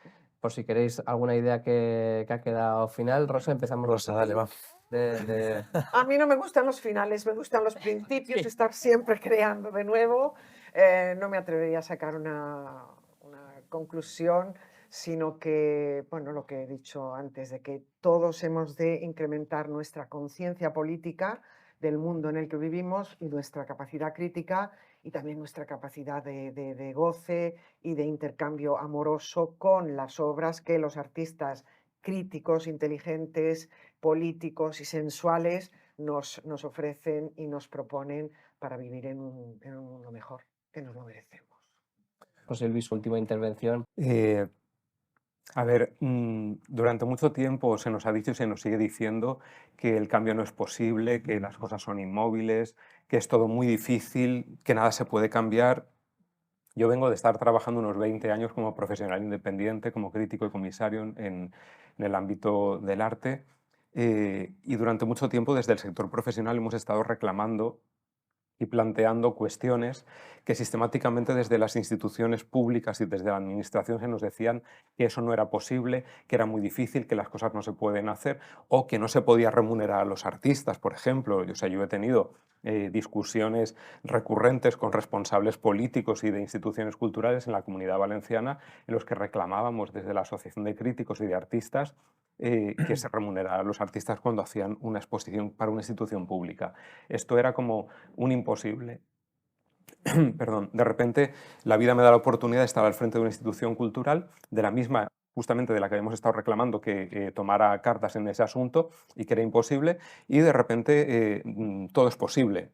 por si queréis alguna idea que ha quedado final. Rosa, empezamos. Rosa, dale, va. A mí no me gustan los finales, me gustan los principios, Sí. estar siempre creando de nuevo. No me atrevería a sacar una conclusión, sino que, bueno, lo que he dicho antes, de que todos hemos de incrementar nuestra conciencia política del mundo en el que vivimos y nuestra capacidad crítica y también nuestra capacidad de goce y de intercambio amoroso con las obras que los artistas críticos, inteligentes, políticos y sensuales nos ofrecen y nos proponen para vivir en un mundo mejor, que nos lo merecemos. José Luis, última intervención. A ver, durante mucho tiempo se nos ha dicho y se nos sigue diciendo que el cambio no es posible, que las cosas son inmóviles, que es todo muy difícil, que nada se puede cambiar. Yo vengo de estar trabajando unos 20 años como profesional independiente, como crítico y comisario en el ámbito del arte, y durante mucho tiempo desde el sector profesional hemos estado reclamando y planteando cuestiones que sistemáticamente desde las instituciones públicas y desde la administración se nos decían que eso no era posible, que era muy difícil, que las cosas no se pueden hacer o que no se podía remunerar a los artistas, por ejemplo. O sea, yo he tenido discusiones recurrentes con responsables políticos y de instituciones culturales en la Comunidad Valenciana, en los que reclamábamos desde la Asociación de Críticos y de Artistas que se remunerara a los artistas cuando hacían una exposición para una institución pública. Esto era como un imposible. Perdón, de repente la vida me da la oportunidad de estar al frente de una institución cultural, de la misma, justamente de la que habíamos estado reclamando que tomara cartas en ese asunto y que era imposible, y de repente todo es posible.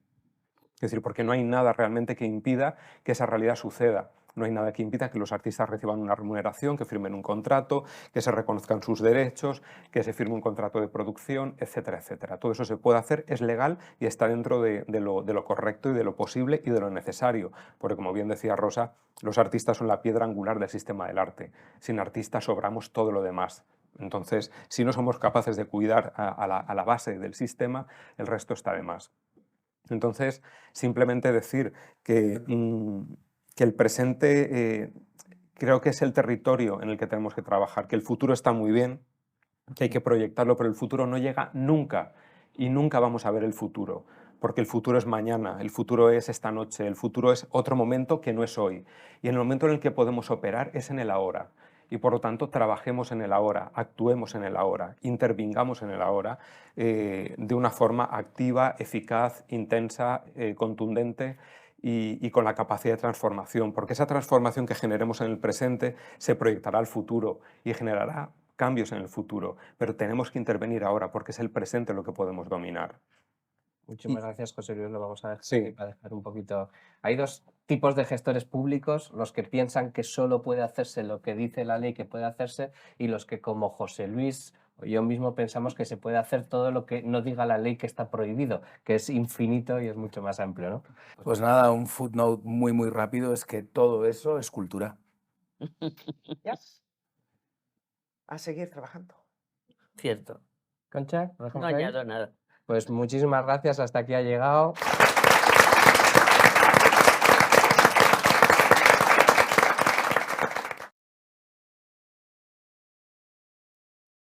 Es decir, porque no hay nada realmente que impida que esa realidad suceda. No hay nada que impida que los artistas reciban una remuneración, que firmen un contrato, que se reconozcan sus derechos, que se firme un contrato de producción, etcétera, etcétera. Todo eso se puede hacer, es legal y está dentro de lo correcto y de lo posible y de lo necesario. Porque, como bien decía Rosa, los artistas son la piedra angular del sistema del arte. Sin artistas sobramos todo lo demás. Entonces, si no somos capaces de cuidar a la base del sistema, el resto está de más. Entonces, simplemente decir que el presente creo que es el territorio en el que tenemos que trabajar, que el futuro está muy bien, que hay que proyectarlo, pero el futuro no llega nunca y nunca vamos a ver el futuro, porque el futuro es mañana, el futuro es esta noche, el futuro es otro momento que no es hoy. Y en el momento en el que podemos operar es en el ahora. Y por lo tanto trabajemos en el ahora, actuemos en el ahora, intervingamos en el ahora de una forma activa, eficaz, intensa, contundente y con la capacidad de transformación, porque esa transformación que generemos en el presente se proyectará al futuro y generará cambios en el futuro, pero tenemos que intervenir ahora porque es el presente lo que podemos dominar. Muchísimas gracias, José Luis. Lo vamos a dejar, Sí. para dejar un poquito. Hay dos tipos de gestores públicos: los que piensan que solo puede hacerse lo que dice la ley que puede hacerse, y los que, como José Luis o yo mismo, pensamos que se puede hacer todo lo que no diga la ley que está prohibido, que es infinito y es mucho más amplio, ¿no? Pues nada, un footnote muy, muy rápido es que todo eso es cultura. Ya. A seguir trabajando. Cierto. Concha, ¿lo No dejamos ahí? añado nada. Pues muchísimas gracias, hasta aquí ha llegado.